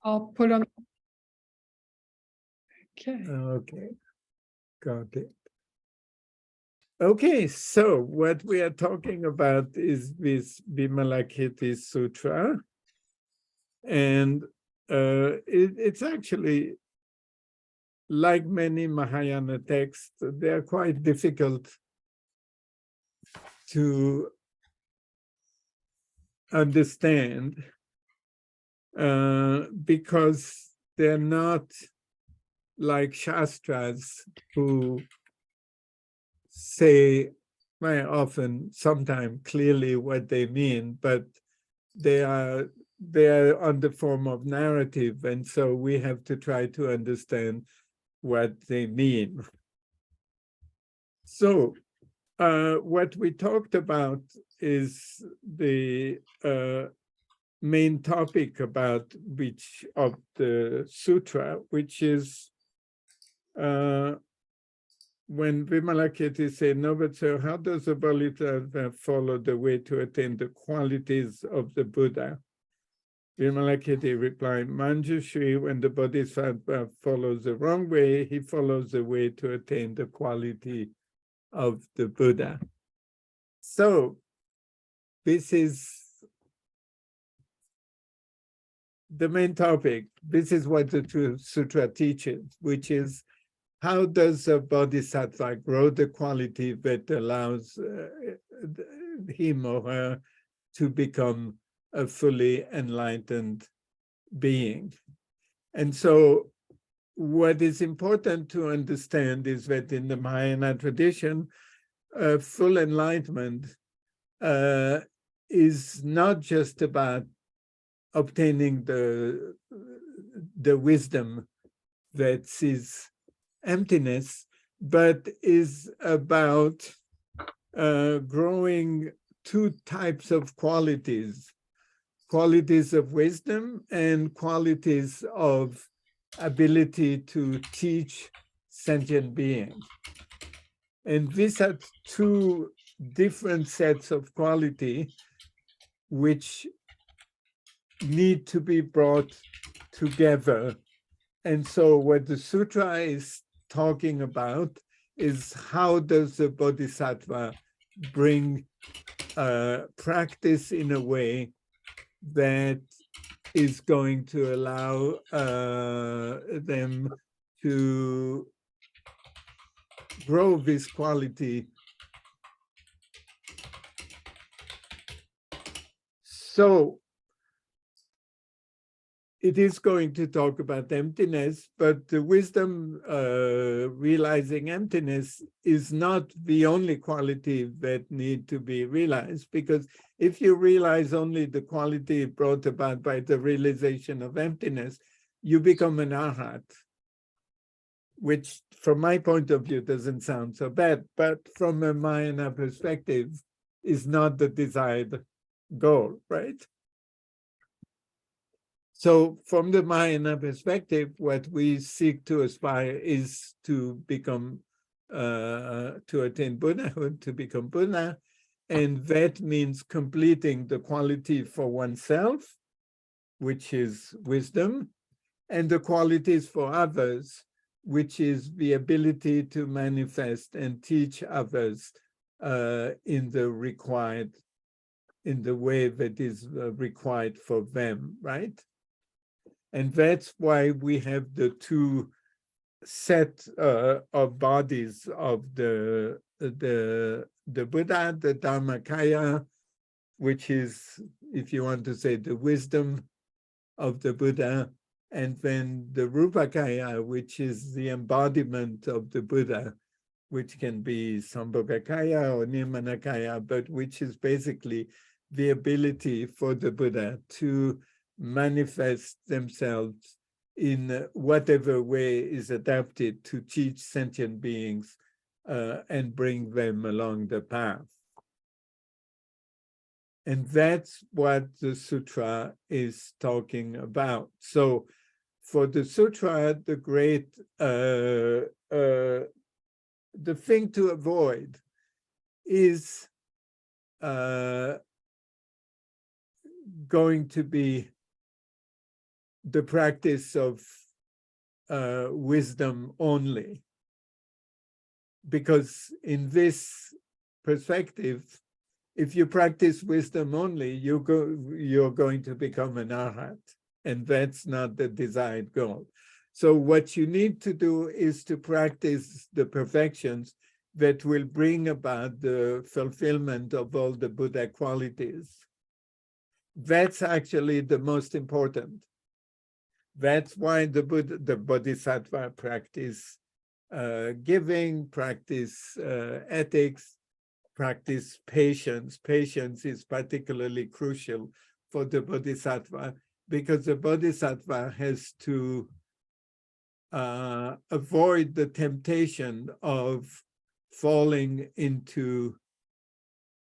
I'll put on. Okay. Okay, got it. Okay, so what we are talking about is this Vimalakirti Sutra. And it's actually, like many Mahayana texts, they're quite difficult to understand because they're not like Shastras who say very often, sometimes clearly what they mean, but they are on the form of narrative, and so we have to try to understand what they mean. So what we talked about is the main topic about which of the sutra, which is when Vimalakirti said, no, but so how does a bodhisattva follow the way to attain the qualities of the Buddha? Vimalakirti replied, Manjushri, when the bodhisattva follows the wrong way, he follows the way to attain the quality of the Buddha. So this is the main topic. This is what the Sutra teaches, which is how does a bodhisattva grow the quality that allows him or her to become a fully enlightened being? And so what is important to understand is that in the Mahayana tradition, full enlightenment is not just about obtaining the wisdom that sees emptiness, but is about growing two types of qualities of wisdom and qualities of ability to teach sentient beings. And these are two different sets of quality which need to be brought together. And so what the sutra is talking about is how does the bodhisattva bring practice in a way that is going to allow them to grow this quality. So it is going to talk about emptiness, but the wisdom realizing emptiness is not the only quality that need to be realized, because if you realize only the quality brought about by the realization of emptiness, you become an arhat, which from my point of view doesn't sound so bad, but from a Mahayana perspective is not the desired goal, right? So from the Mahayana perspective, what we seek to aspire is to become, to attain Buddhahood, to become Buddha. And that means completing the quality for oneself, which is wisdom, and the qualities for others, which is the ability to manifest and teach others in the way that is required for them, right? And that's why we have the two set of bodies of the Buddha, the Dharmakaya, which is, if you want to say, the wisdom of the Buddha, and then the Rupakaya, which is the embodiment of the Buddha, which can be Sambhogakaya or Nirmanakaya, but which is basically the ability for the Buddha to manifest themselves in whatever way is adapted to teach sentient beings and bring them along the path. And that's what the sutra is talking about. So for the sutra, the great, the thing to avoid is going to be the practice of wisdom only. Because in this perspective, if you practice wisdom only, you're going to become an arhat, and that's not the desired goal. So what you need to do is to practice the perfections that will bring about the fulfillment of all the Buddha qualities. That's actually the most important. That's why the bodhisattva practice giving, practice ethics, practice patience. Patience is particularly crucial for the bodhisattva because the bodhisattva has to avoid the temptation of falling into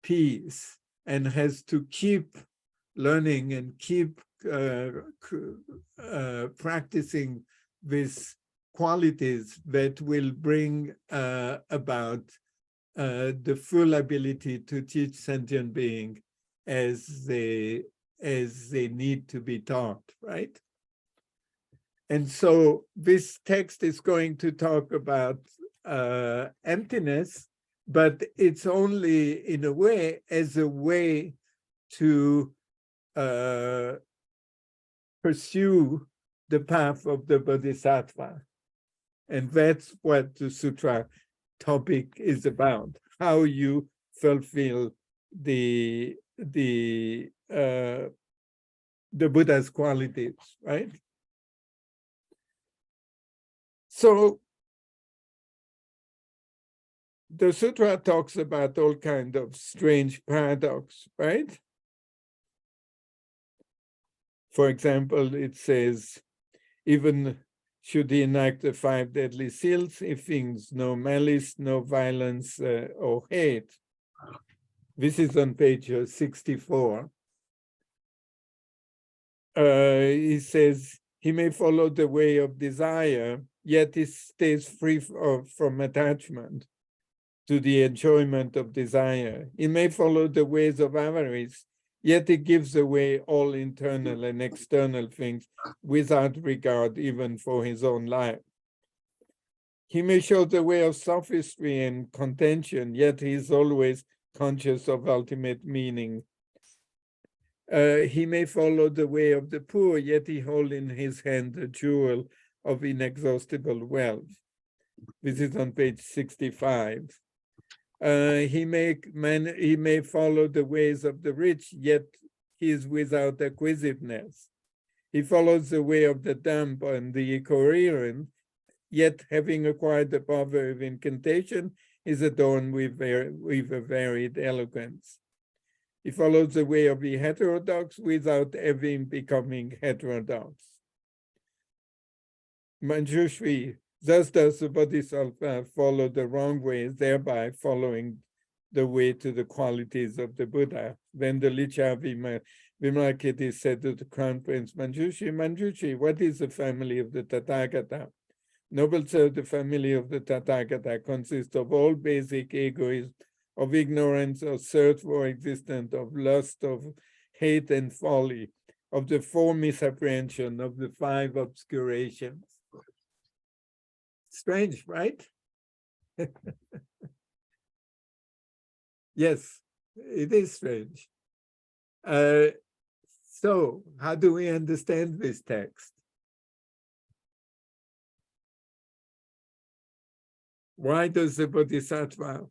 peace and has to keep learning and keep practicing these qualities that will bring about the full ability to teach sentient being as they need to be taught, right? And so this text is going to talk about emptiness, but it's only in a way as a way to pursue the path of the bodhisattva. And that's what the sutra topic is about, how you fulfill the Buddha's qualities, right? So the sutra talks about all kinds of strange paradox, right? For example, it says, even should he enact the 5 deadly seals, he thinks no malice, no violence, or hate. This is on page 64. He says, he may follow the way of desire, yet he stays free from attachment to the enjoyment of desire. He may follow the ways of avarice, yet he gives away all internal and external things without regard even for his own life. He may show the way of sophistry and contention, yet he is always conscious of ultimate meaning. He may follow the way of the poor, yet he holds in his hand the jewel of inexhaustible wealth. This is on page 65. He may follow the ways of the rich, yet he is without acquisitiveness. He follows the way of the dumb and the incoherent, yet having acquired the power of incantation, is adorned with a varied eloquence. He follows the way of the heterodox without ever becoming heterodox. Manjushri, thus does the bodhisattva follow the wrong way, thereby following the way to the qualities of the Buddha. Then the Licha Vimalakirti said to the crown prince, Manjushri, what is the family of the Tathagata? Noble sir, the family of the Tathagata consists of all basic egoism, of ignorance, of search for existence, of lust, of hate and folly, of the 4 misapprehension, of the 5 obscurations. Strange, right? Yes, it is strange. So, how do we understand this text? Why does the bodhisattva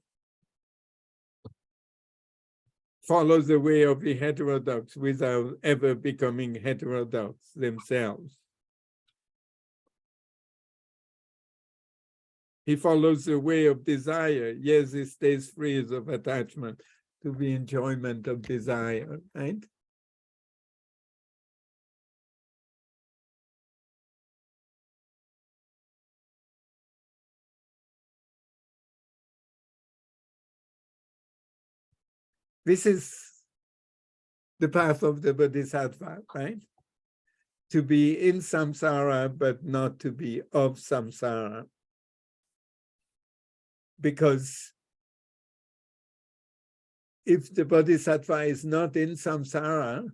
follow the way of the heterodox without ever becoming heterodox themselves? He follows the way of desire. Yes, he stays free of attachment to the enjoyment of desire, right? This is the path of the bodhisattva, right? To be in samsara, but not to be of samsara. Because if the bodhisattva is not in samsara,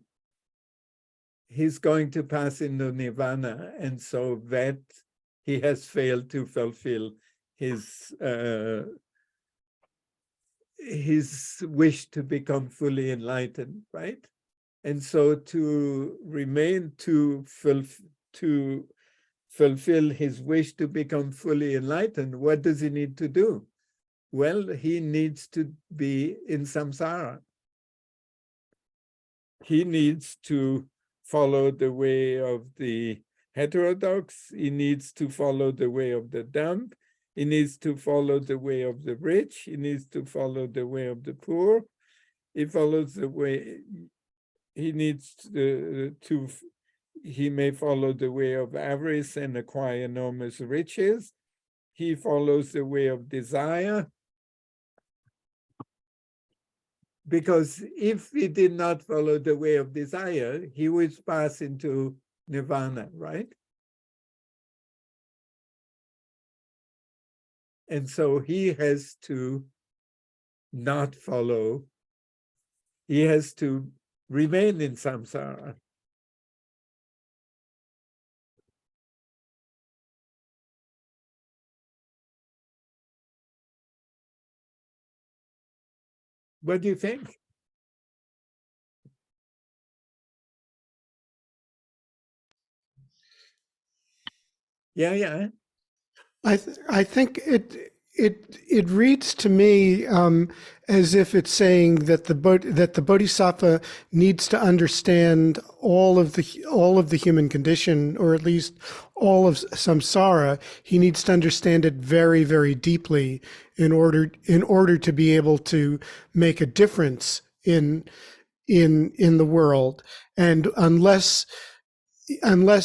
he's going to pass into nirvana, and so that he has failed to fulfill his wish to become fully enlightened, right? And so to remain to fulfill his wish to become fully enlightened, what does he need to do? Well, he needs to be in samsara. He needs to follow the way of the heterodox. He needs to follow the way of the dumb. He needs to follow the way of the rich. He needs to follow the way of the poor. He follows the way, he needs he may follow the way of avarice and acquire enormous riches. He follows the way of desire. Because if he did not follow the way of desire, he would pass into nirvana, right? And so he has to not follow, he has to remain in samsara. What do you think? Yeah. I think it reads to me as if it's saying that the bodhisattva needs to understand all of the human condition, or at least all of samsara. He needs to understand it very, very deeply in order to be able to make a difference in the world. And unless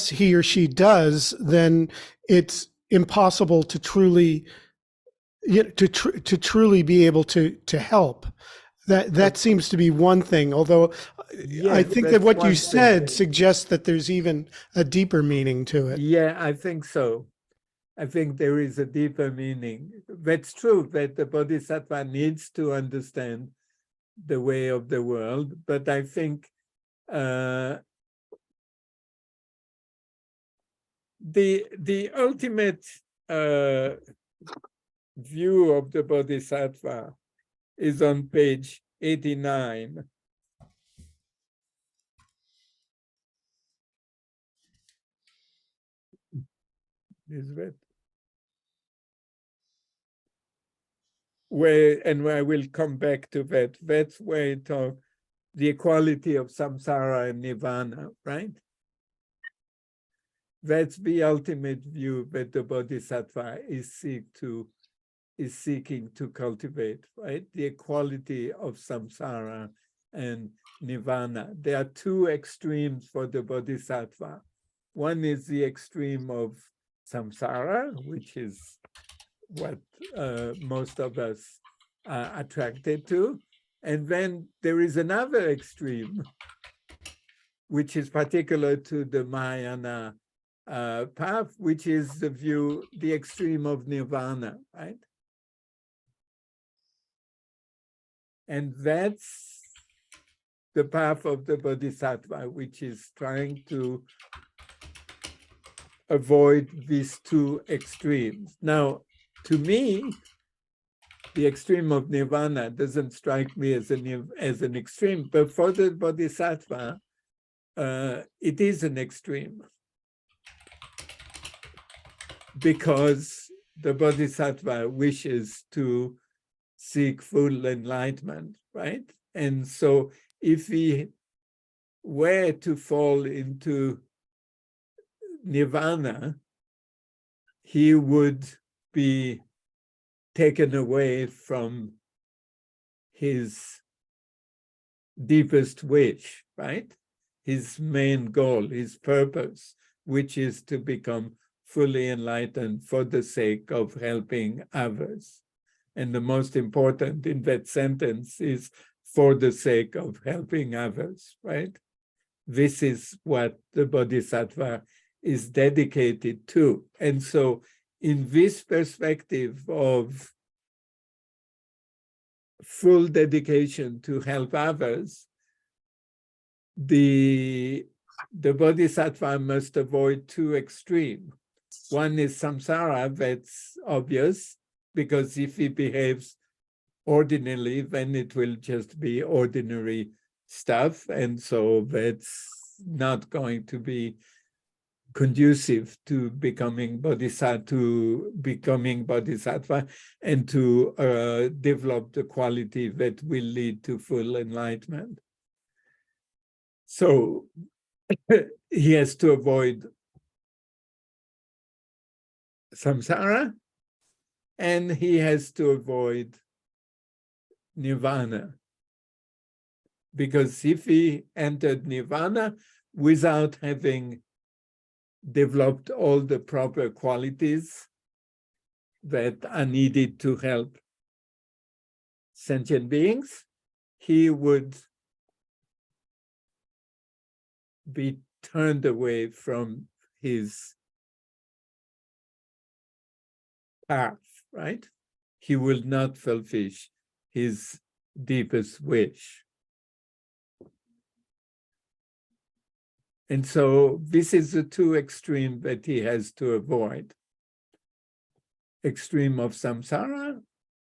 he or she does, then it's impossible to truly truly be able to help. That seems to be one thing, although I think that what you said suggests that there's even a deeper meaning to it. Yeah, I think so. I think there is a deeper meaning. That's true, that the bodhisattva needs to understand the way of the world, but I think the ultimate view of the bodhisattva is on page 89. Is that where, and I will come back to that. That's where it talks the equality of samsara and nirvana, right? That's the ultimate view that the bodhisattva is seeking to cultivate, right? The equality of samsara and nirvana. There are two extremes for the bodhisattva. One is the extreme of samsara, which is what most of us are attracted to. And then there is another extreme, which is particular to the Mahayana path, which is the extreme of nirvana, right? And that's the path of the bodhisattva, which is trying to avoid these two extremes. Now, to me, the extreme of nirvana doesn't strike me as an extreme, but for the bodhisattva, it is an extreme, because the bodhisattva wishes to seek full enlightenment, right? And so if he were to fall into nirvana, he would be taken away from his deepest wish, right? His main goal, his purpose, which is to become fully enlightened for the sake of helping others. And the most important in that sentence is for the sake of helping others, right? This is what the bodhisattva is dedicated to. And so in this perspective of full dedication to help others, the the bodhisattva must avoid two extremes. One is samsara, that's obvious, because if he behaves ordinarily, then it will just be ordinary stuff, and so that's not going to be conducive to becoming bodhisattva, and to develop the quality that will lead to full enlightenment. So he has to avoid samsara, and he has to avoid nirvana. Because if he entered nirvana without having developed all the proper qualities that are needed to help sentient beings, he would be turned away from his path, right? He will not fulfill his deepest wish. And so this is the two extremes that he has to avoid. Extreme of samsara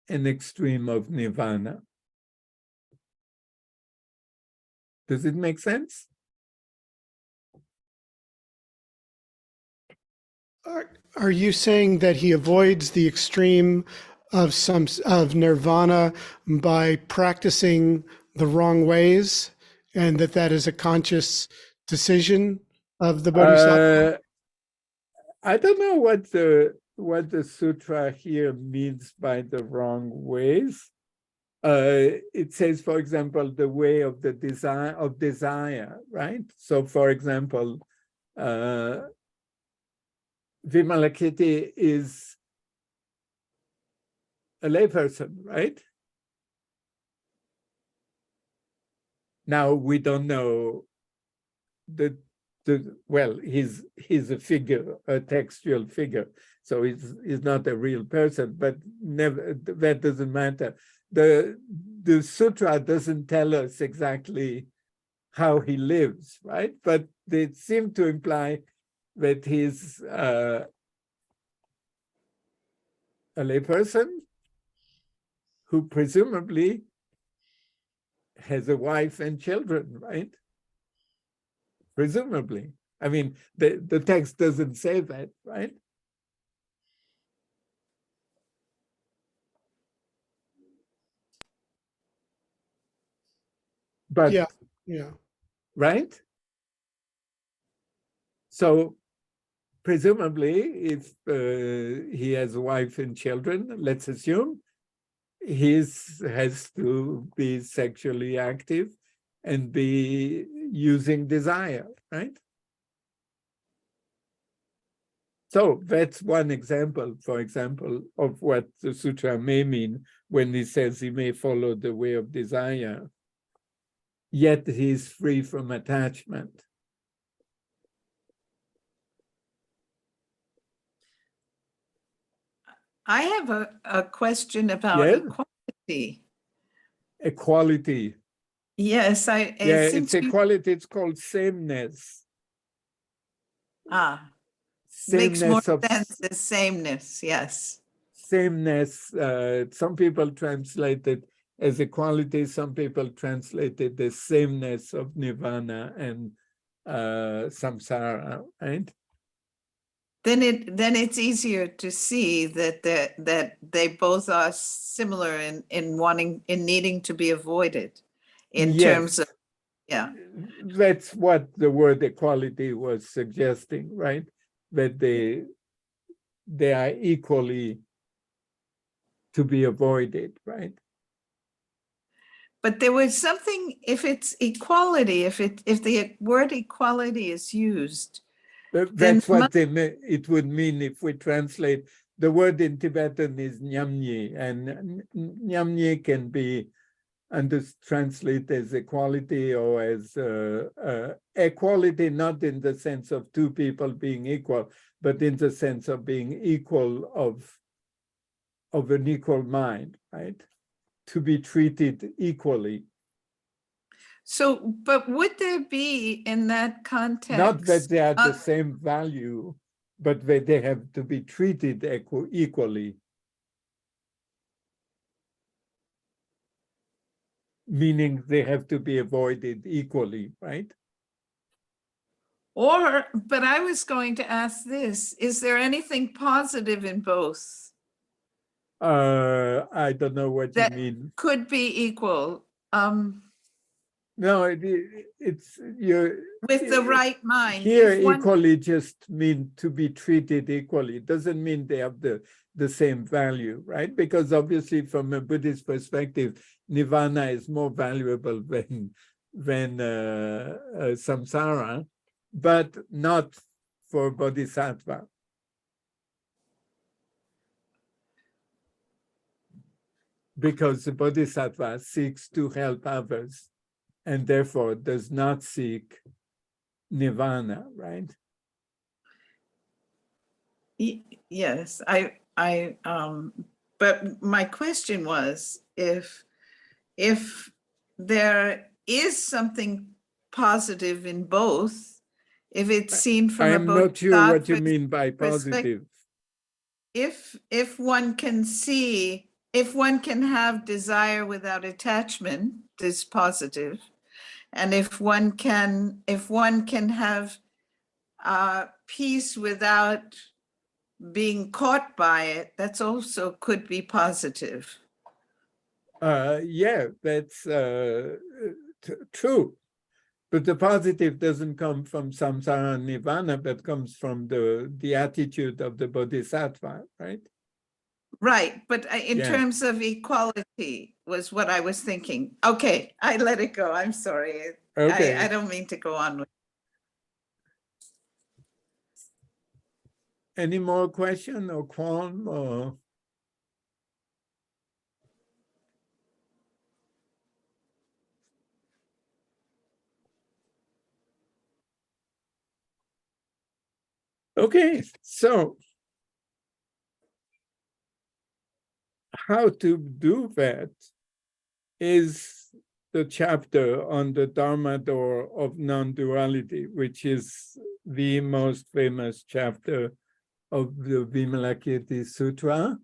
and extreme of nirvana. Does it make sense? Are you saying that he avoids the extreme of nirvana by practicing the wrong ways, and that is a conscious decision of the bodhisattva? I don't know what the sutra here means by the wrong ways. It says, for example, the way of the desire, right? So, for example, Vimalakirti is a layperson, right? Now we don't know well, he's a figure, a textual figure, so he's not a real person, but never, that doesn't matter. The sutra doesn't tell us exactly how he lives, right? But they seem to imply that he's a layperson who presumably has a wife and children, right? Presumably. I mean, the text doesn't say that, right? But, yeah. Right? So presumably, if he has a wife and children, let's assume, he has to be sexually active and be using desire, right? So that's one example, for example, of what the sutra may mean when he says he may follow the way of desire, yet he is free from attachment. I have a question about equality. Equality. Yes, it's equality. It's called sameness. Makes more sense as sameness, yes. Sameness. Some people translate it as equality. Some people translate it as sameness of nirvana and samsara, right? Then it's easier to see that they both are similar in needing to be avoided in terms of, yeah. That's what the word equality was suggesting, right? That they are equally to be avoided, right? But there was something, if it's equality, if the word equality is used, that's what it would mean if we translate. The word in Tibetan is nyamnyi, and nyamnyi can be translated as equality or as equality, not in the sense of two people being equal, but in the sense of being equal of an equal mind, right? To be treated equally. So, but would there be in that context? Not that they are the same value, but that they have to be treated equally. Meaning they have to be avoided equally, right? Or, but I was going to ask this, is there anything positive in both? I don't know what you That mean. could be equal, No, it's you. with the right mind. Here, If one, equally just mean to be treated equally. It doesn't mean they have the same value, right? Because obviously, from a Buddhist perspective, nirvana is more valuable than samsara, but not for bodhisattva. Because the bodhisattva seeks to help others and therefore does not seek nirvana, right? yes, but my question was, if there is something positive in both, if it's seen from a I'm not sure what you bodhisattva's mean by positive. if one can see, if one can have desire without attachment, is positive. And if one can have peace without being caught by it, that's also could be positive. Yeah, that's true. But the positive doesn't come from samsara and nirvana, but comes from the attitude of the bodhisattva, right? Right, but in Yeah. terms of equality was what I was thinking. Okay, I let it go. I'm sorry. Okay. I don't mean to go on with. Any more question or qualm or? Okay, so how to do that is the chapter on the Dharma door of non-duality, which is the most famous chapter of the Vimalakirti Sutra.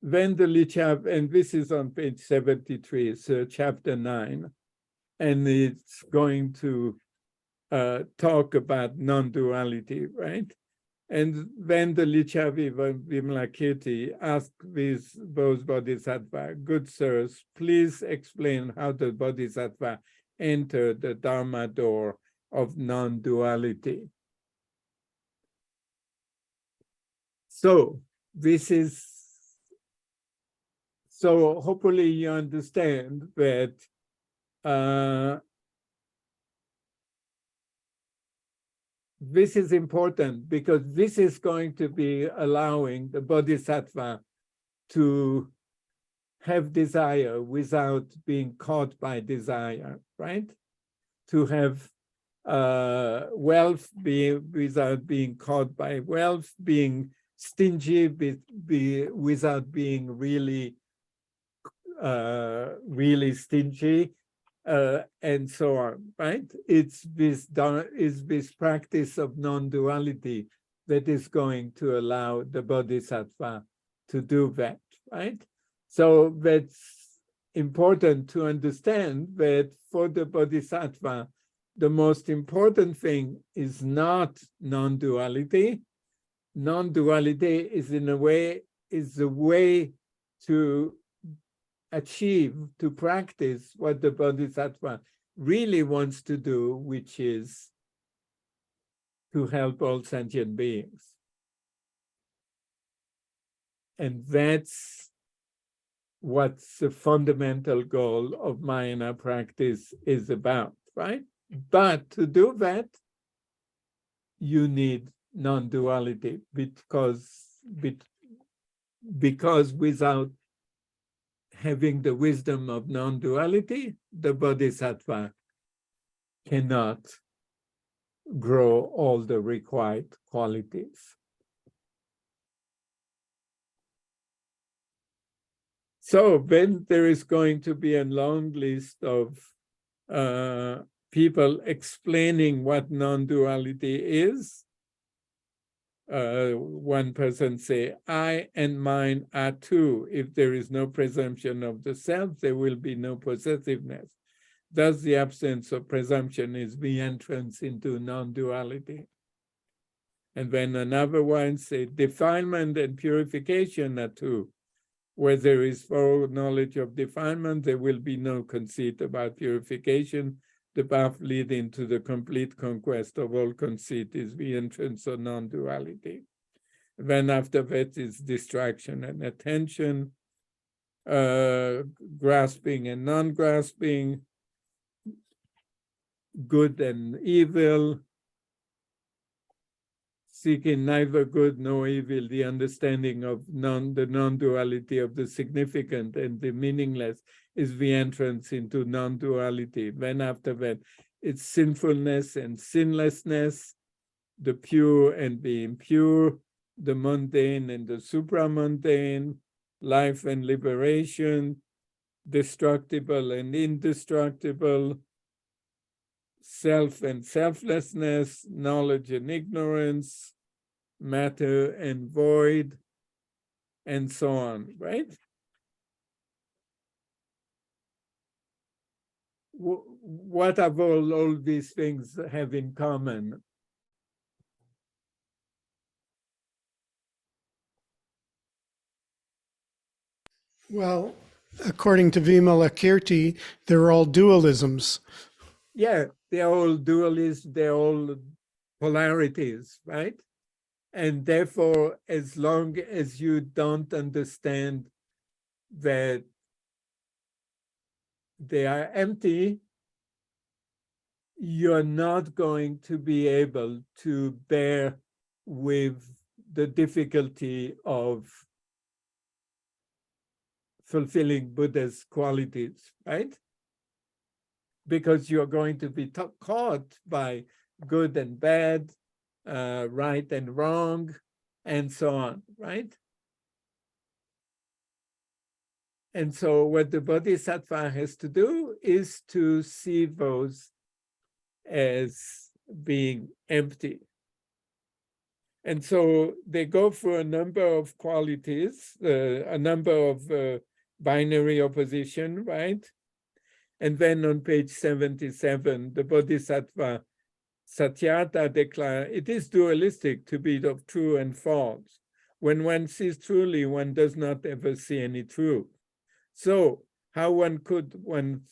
When the chapter, and this is on page 73, so chapter 9, and it's going to talk about non-duality, right? And when the Lichavi Vimalakirti asked these both bodhisattva, good sirs, please explain how the bodhisattva entered the Dharma door of non-duality. So this is, so hopefully you understand that this is important because this is going to be allowing the bodhisattva to have desire without being caught by desire, right? To have wealth without being caught by wealth, being stingy without being really stingy, and so on, right? It's this practice of non-duality that is going to allow the bodhisattva to do that, right? So that's important to understand that for the bodhisattva, the most important thing is not non-duality. Non-duality is in a way, is the way to achieve, to practice what the bodhisattva really wants to do, which is to help all sentient beings. And that's what's the fundamental goal of Mahayana practice is about, right? But to do that, you need non-duality because without having the wisdom of non-duality, the bodhisattva cannot grow all the required qualities. So then there is going to be a long list of people explaining what non-duality is. One person say, I and mine are two. If there is no presumption of the self, there will be no possessiveness. Thus, the absence of presumption is the entrance into non-duality. And then another one say, defilement and purification are two. Where there is thorough knowledge of defilement, there will be no conceit about purification. The path leading to the complete conquest of all conceit is the entrance of non-duality. Then after that is distraction and attention, grasping and non-grasping, good and evil, seeking neither good nor evil, the understanding of the non-duality of the significant and the meaningless is the entrance into non-duality. Then after that, it's sinfulness and sinlessness, the pure and the impure, the mundane and the supramundane, life and liberation, destructible and indestructible, self and selflessness, knowledge and ignorance, matter and void, and so on, right? What have all these things have in common? Well, according to Vimalakirti, they're all dualisms. Yeah, they're all dualists, they're all polarities, right? And therefore, as long as you don't understand that they are empty, you're not going to be able to bear with the difficulty of fulfilling Buddha's qualities, right? Because you're going to be caught by good and bad, right and wrong, and so on, right? And so what the bodhisattva has to do is to see those as being empty. And so they go for a number of qualities, a number of binary opposition, right? And then on page 77, the bodhisattva Satyata declares, it is dualistic to be of true and false. When one sees truly, one does not ever see any truth. So how could one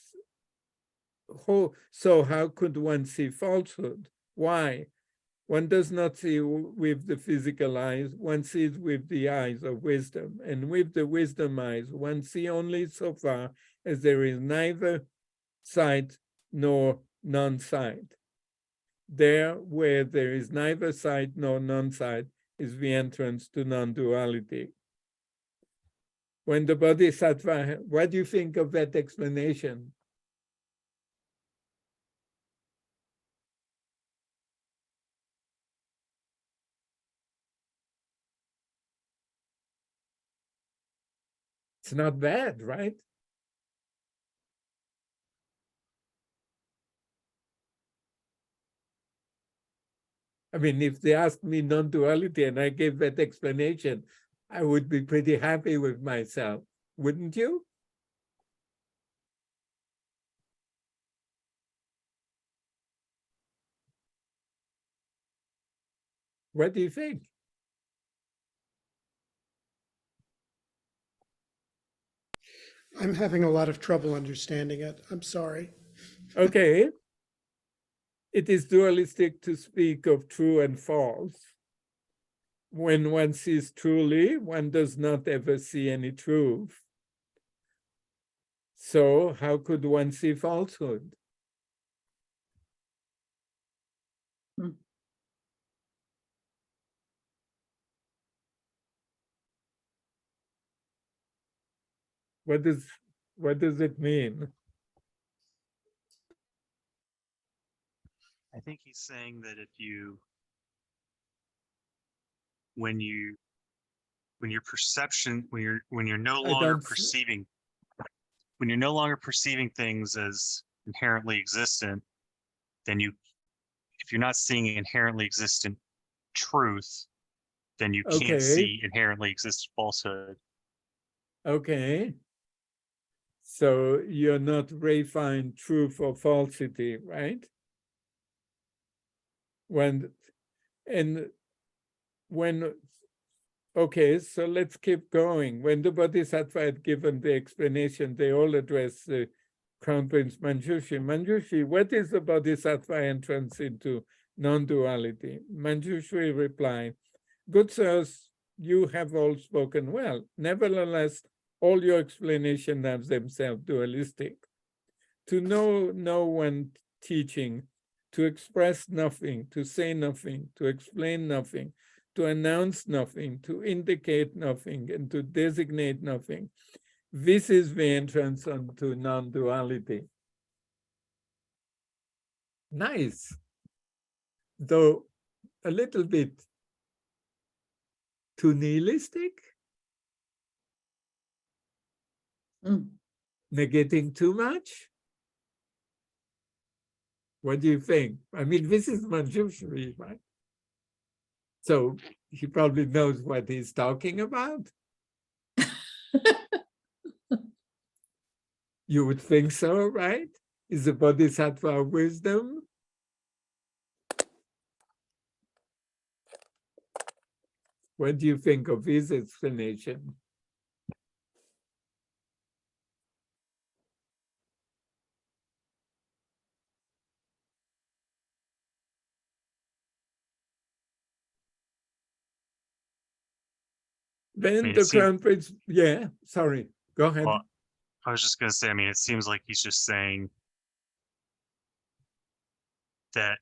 see falsehood? Why? One does not see with the physical eyes, one sees with the eyes of wisdom. And with the wisdom eyes, one sees only so far as there is neither sight nor non-sight. There, where there is neither sight nor non-sight, is the entrance to non-duality. When the bodhisattva, what do you think of that explanation? It's not bad, right? I mean, if they asked me non-duality and I gave that explanation, I would be pretty happy with myself, wouldn't you? What do you think? I'm having a lot of trouble understanding it. I'm sorry. Okay. It is dualistic to speak of true and false. When one sees truly, one does not ever see any truth. So how could one see falsehood? What does it mean? I think he's saying that when you when your perception, when you're no I longer don't s- perceiving, when you're no longer perceiving things as inherently existent, then if you're not seeing inherently existent truth, then you can't Okay, see inherently existent falsehood. okay. So you're not verifying truth or falsity, right? Okay, so let's keep going. When the Bodhisattva had given the explanation, they all addressed the Crown Prince Manjushri. Manjushri, what is the Bodhisattva entrance into non-duality? Manjushri replied, good sirs, you have all spoken well. Nevertheless, all your explanations are themselves dualistic. To know no one teaching, to express nothing, to say nothing, to explain nothing, to announce nothing, to indicate nothing, and to designate nothing. This is the entrance onto non-duality. Nice. Though a little bit too nihilistic, negating too much. What do you think? I mean, this is Manjushri, right? So he probably knows what he's talking about. You would think so, right? Is the Bodhisattva wisdom? What do you think of his explanation? Then the Crown Prince, yeah, sorry, go ahead. Well, I was just going to say, I mean, it seems like he's just saying that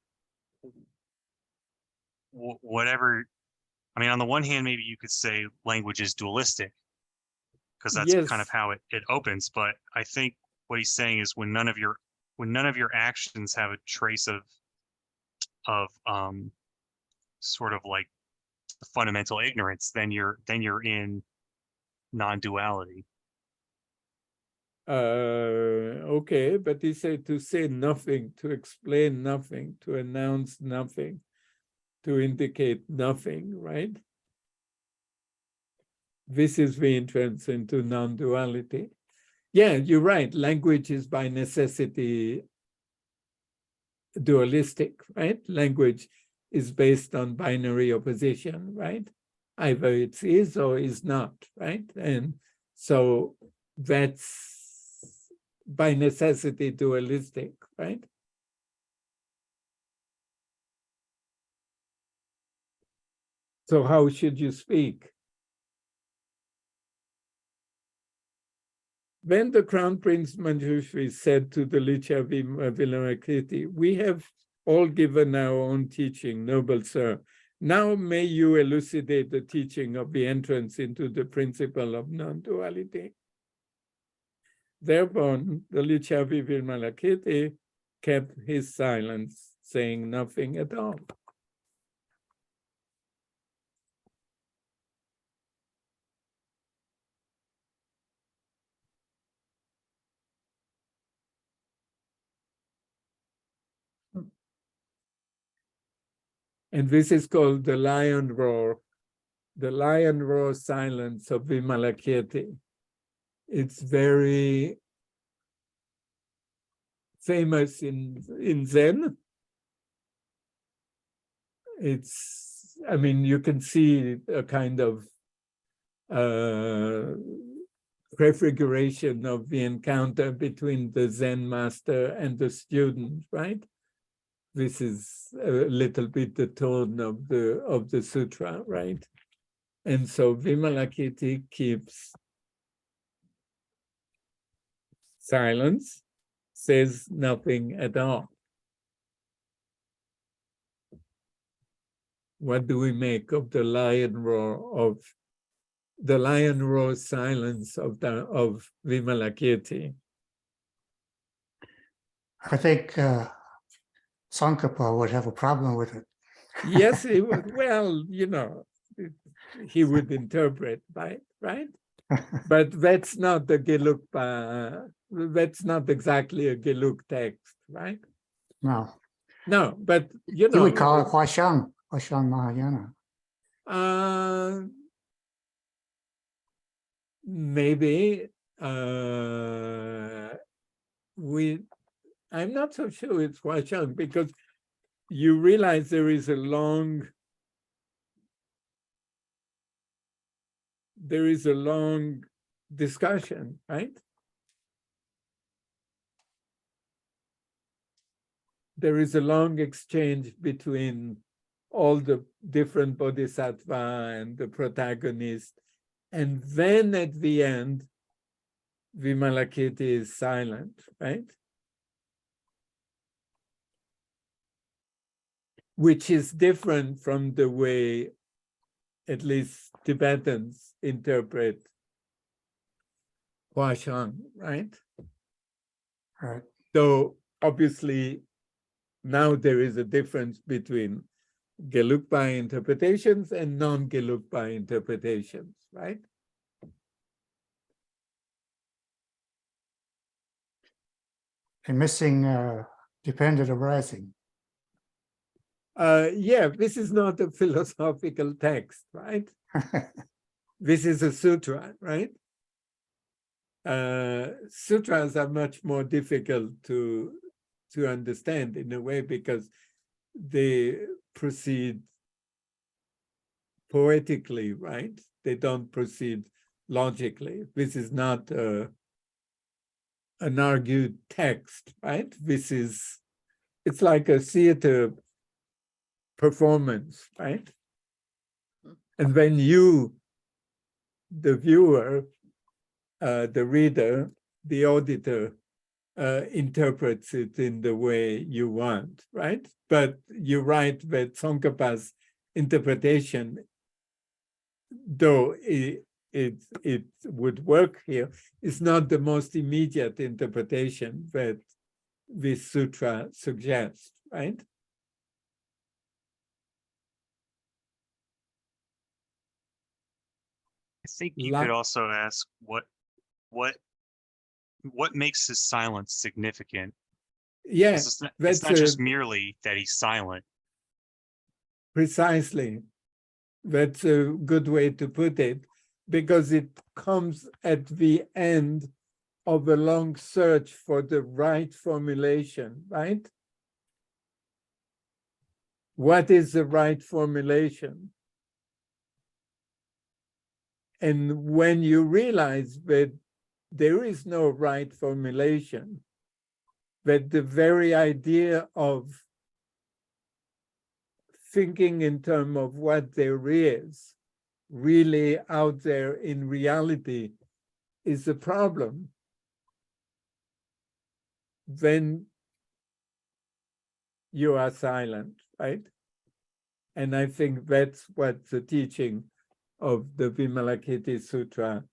whatever, I mean, on the one hand, maybe you could say language is dualistic because that's kind of how it opens. But I think what he's saying is when none of your actions have a trace of sort of like fundamental ignorance, then you're in non-duality. Okay, but he said to say nothing, to explain nothing, to announce nothing, to indicate nothing, right? This is the entrance into non-duality. Yeah, you're right. Language is by necessity dualistic, right? Language is based on binary opposition, right? Either it is or is not, right? And so that's by necessity dualistic, right? So how should you speak? When the Crown Prince Manjushri said to the Licha Vimalakirti, we have all given our own teaching, noble sir. Now may you elucidate the teaching of the entrance into the principle of non-duality. Thereupon, the Licha Vimalakirti kept his silence, saying nothing at all. And this is called the lion roar silence of Vimalakirti. It's very famous in Zen. It's, I mean, you can see a kind of prefiguration of the encounter between the Zen master and the student, right? This is a little bit the tone of the sutra, right? And so Vimalakirti keeps silence, says nothing at all. What do we make of the lion roar silence of Vimalakirti? I think Tsongkhapa would have a problem with it. Yes, it would. Well, you know, he would interpret, right? But that's not the Gelugpa, that's not exactly a Gelug text, right? No. No, but You would call it Huashang Mahayana. Maybe I'm not so sure it's Huashang, because you realize there is a long discussion, right? There is a long exchange between all the different bodhisattva and the protagonist. And then at the end, Vimalakirti is silent, right? Which is different from the way at least Tibetans interpret Huashang, right? Right. So obviously, now there is a difference between Gelugpa interpretations and non-Gelugpa interpretations, right? And missing dependent arising. Yeah, this is not a philosophical text, right? This is a sutra, right? Sutras are much more difficult to understand in a way, because they proceed poetically, right? They don't proceed logically. This is not an argued text, right? It's like a theater performance, right? And when you, the viewer, the reader, the auditor, interprets it in the way you want, right? But you're right that Tsongkhapa's interpretation, though it would work here, is not the most immediate interpretation that this sutra suggests, right? I think you could also ask what makes his silence significant? Yes, it's not just merely that he's silent. Precisely. That's a good way to put it, because it comes at the end of a long search for the right formulation, right? What is the right formulation? And when you realize that there is no right formulation, that the very idea of thinking in terms of what there is really out there in reality is a problem, then you are silent, right? And I think that's what the teaching of the Vimalakirti Sutra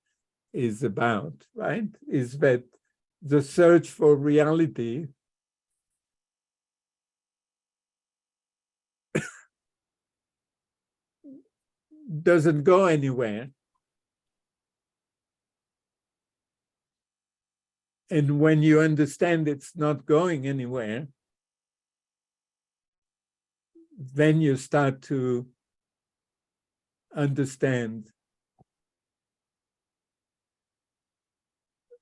is about, right? Is that the search for reality doesn't go anywhere. And when you understand it's not going anywhere, then you start to understand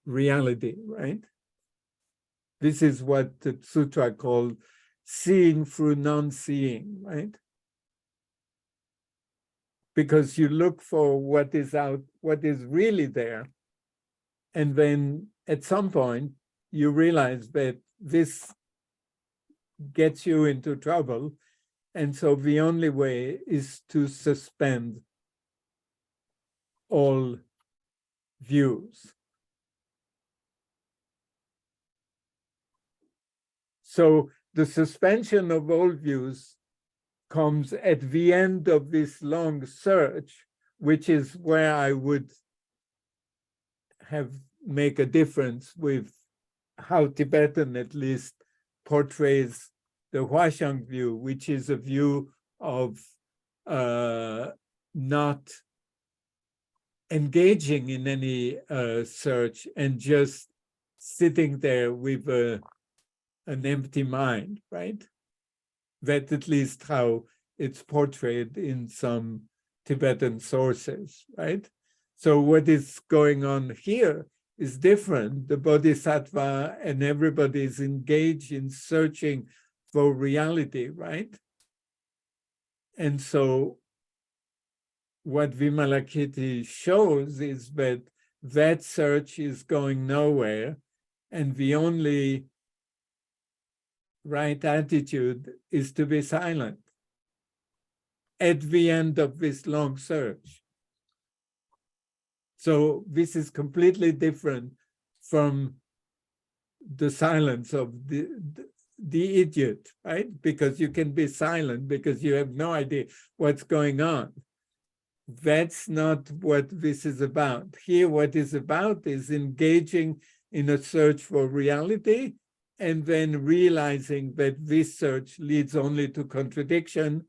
reality, right? This is what the sutra called seeing through non-seeing, right? Because you look for what is out, what is really there. And then at some point, you realize that this gets you into trouble. And so the only way is to suspend all views. So the suspension of all views comes at the end of this long search, which is where I would make a difference with how Tibetan at least portrays the Huashang view, which is a view of not engaging in any search and just sitting there with an empty mind, right? That's at least how it's portrayed in some Tibetan sources, right? So what is going on here is different. The bodhisattva and everybody is engaged in searching for reality, right? And so what Vimalakirti shows is that that search is going nowhere, and the only right attitude is to be silent at the end of this long search. So this is completely different from the silence of the idiot, right? Because you can be silent because you have no idea what's going on. That's not what this is about. Here, what is about is engaging in a search for reality and then realizing that this search leads only to contradiction,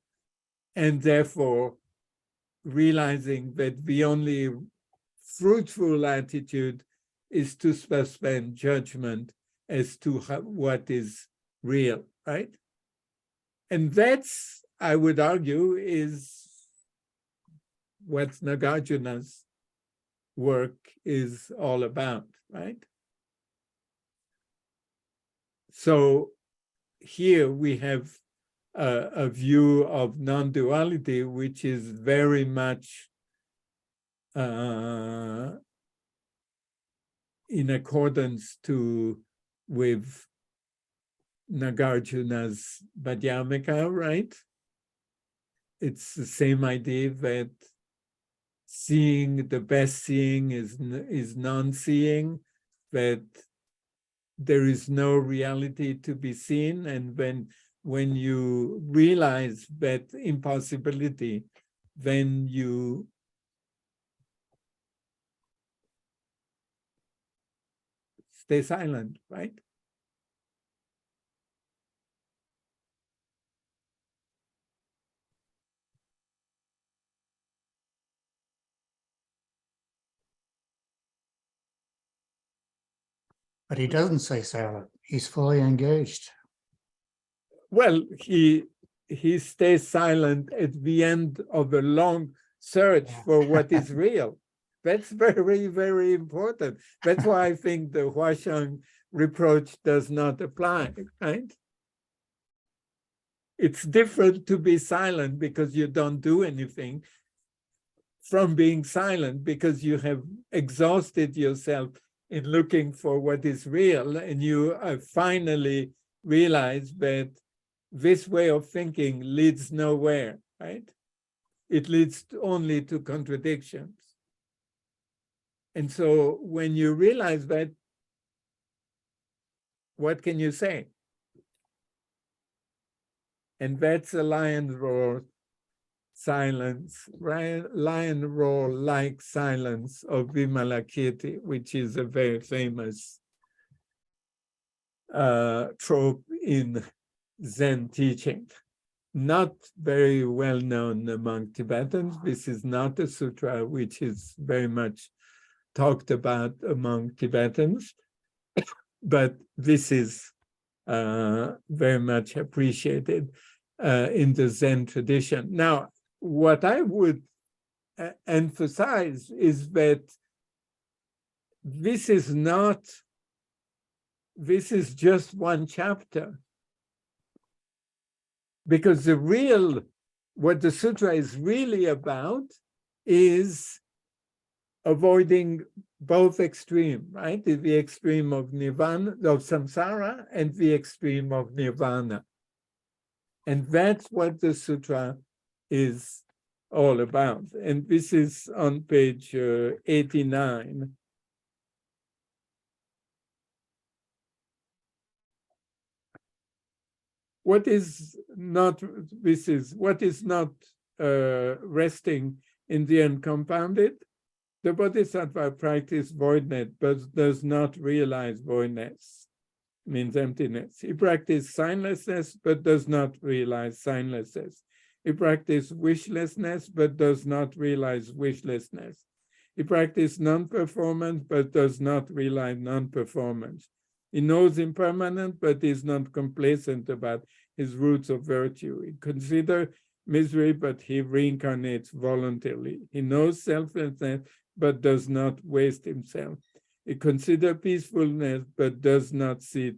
and therefore realizing that the only fruitful attitude is to suspend judgment as to what is real, right? And that's, I would argue, is what Nagarjuna's work is all about, right? So here we have a view of non-duality, which is very much in accordance with Nagarjuna's Madhyamika, right? It's the same idea that seeing, the best seeing is non-seeing, that there is no reality to be seen, and when you realize that impossibility, then you stay silent, right? But he doesn't say silent. He's fully engaged. Well, he stays silent at the end of a long search for what is real. That's very, very important. That's why I think the Huashang reproach does not apply, right? It's different to be silent because you don't do anything from being silent because you have exhausted yourself in looking for what is real, and you finally realize that this way of thinking leads nowhere, right? It leads only to contradictions. And so when you realize that, what can you say? And that's a lion roar silence, lion roar like silence of Vimalakirti, which is a very famous trope in Zen teaching. Not very well known among Tibetans. This is not a sutra which is very much talked about among Tibetans, but this is very much appreciated in the Zen tradition. Now, what I would emphasize is that this is just one chapter. Because what the sutra is really about is avoiding both extremes, right? The extreme of nirvana, of samsara, and the extreme of nirvana. And that's what the sutra is all about. And this is on page 89. What is not resting in the uncompounded? The bodhisattva practices voidness, but does not realize voidness, means emptiness. He practices signlessness, but does not realize signlessness. He practices wishlessness, but does not realize wishlessness. He practices non-performance, but does not realize non-performance. He knows impermanent, but is not complacent about his roots of virtue. He considers misery, but he reincarnates voluntarily. He knows selflessness, but does not waste himself. He considers peacefulness, but does not seek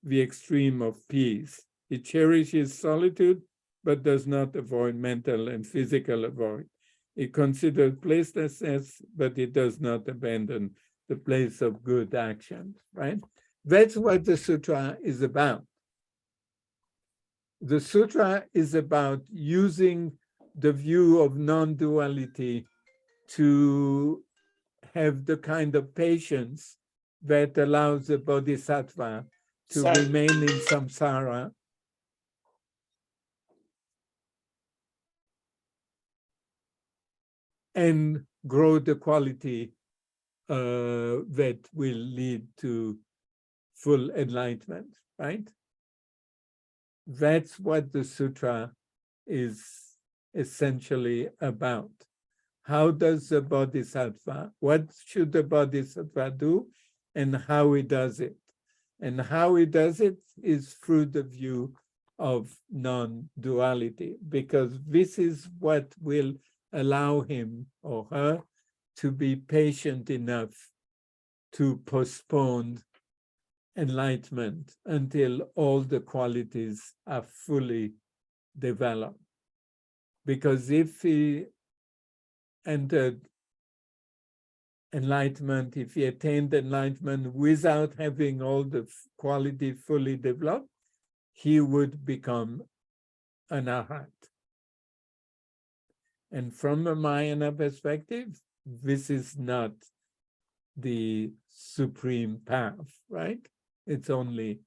the extreme of peace. He cherishes solitude, but does not avoid mental and physical avoid. He considers placelessness, but he does not abandon the place of good action, right? That's what the sutra is about. The sutra is about using the view of non-duality to have the kind of patience that allows the bodhisattva to remain in samsara and grow the quality that will lead to full enlightenment, right? That's what the sutra is essentially about. How does the bodhisattva, what should the bodhisattva do, and how he does it? And how he does it is through the view of non-duality, because this is what will allow him or her to be patient enough to postpone enlightenment until all the qualities are fully developed. Because if he entered enlightenment, if he attained enlightenment without having all the quality fully developed, he would become an arhat. And from a Mahayana perspective, this is not the supreme path, right? It's only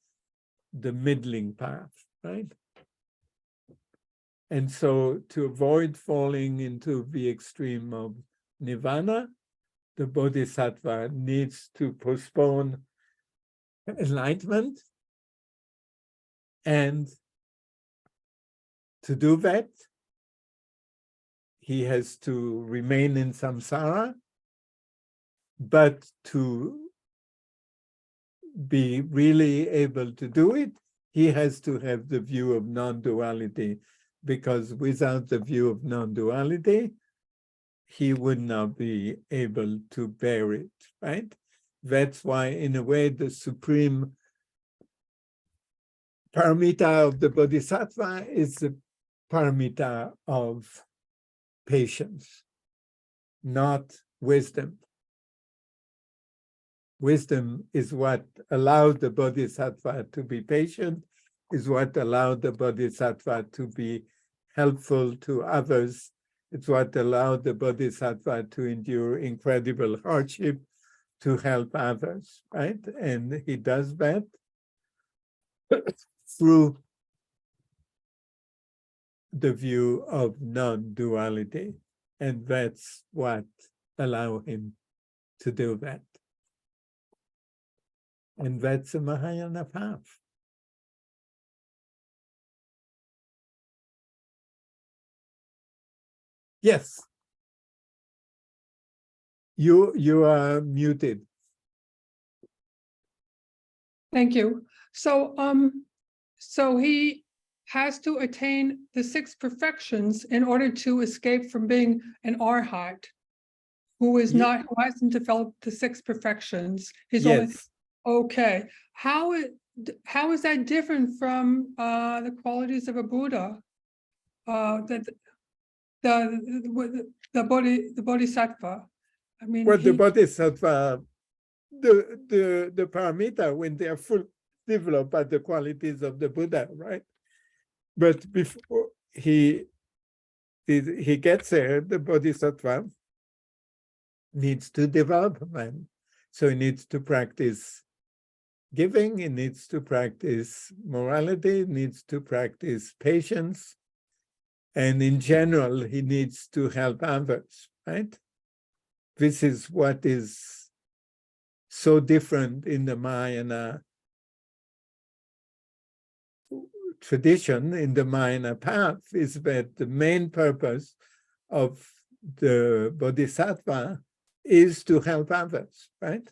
the middling path, right? And so to avoid falling into the extreme of nirvana, the bodhisattva needs to postpone enlightenment. And to do that, he has to remain in samsara, but to be really able to do it, he has to have the view of non-duality, because without the view of non-duality, he would not be able to bear it, right? That's why, in a way, the supreme paramita of the bodhisattva is the paramita of patience, not wisdom. Wisdom is what allowed the bodhisattva to be patient, is what allowed the bodhisattva to be helpful to others. It's what allowed the bodhisattva to endure incredible hardship to help others, right? And he does that through the view of non-duality. And that's what allows him to do that. And that's a Mahayana path. Yes. You are muted. Thank you. So he has to attain the 6 perfections in order to escape from being an arhat, who hasn't developed the 6 perfections. He's only okay. How is that different from the qualities of a Buddha? That the bodhisattva. I mean, well, the bodhisattva, the paramita, when they are full developed, are the qualities of the Buddha, right? But before he gets there, the bodhisattva needs to develop them. So he needs to practice giving, he needs to practice morality, he needs to practice patience, and in general, he needs to help others, right? This is what is so different in the Mahayana tradition in the Mahayana path is that the main purpose of the bodhisattva is to help others, right?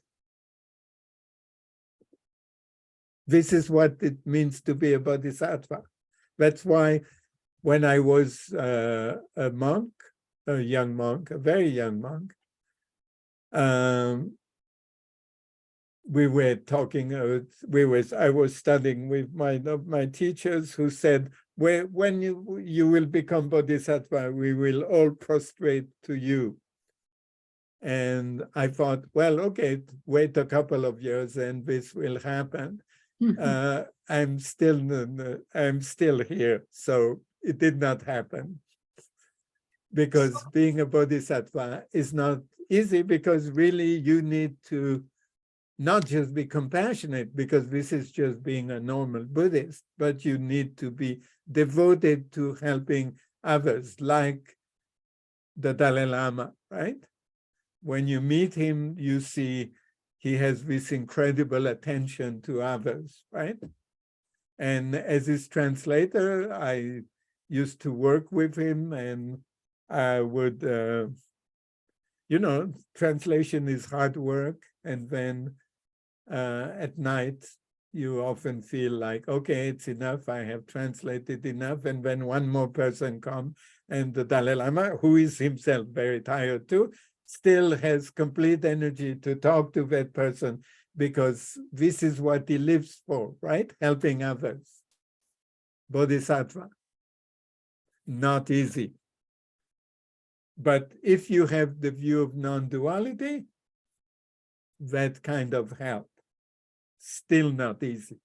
This is what it means to be a bodhisattva. That's why when I was a monk, a young monk, a very young monk, we were talking, I was studying with my teachers who said, when you will become bodhisattva, we will all prostrate to you. And I thought, well, okay, wait a couple of years and this will happen. I'm still here, so it did not happen. Because being a bodhisattva is not easy, because really you need to not just be compassionate, because this is just being a normal Buddhist, but you need to be devoted to helping others, like the Dalai Lama, right? When you meet him, you see he has this incredible attention to others, right? And as his translator, I used to work with him, and I would, translation is hard work. And then at night, you often feel like, okay, it's enough, I have translated enough. And then one more person comes, and the Dalai Lama, who is himself very tired too, still has complete energy to talk to that person, because this is what he lives for, right? Helping others. Bodhisattva. Not easy. But if you have the view of non-duality, that kind of help. Still not easy.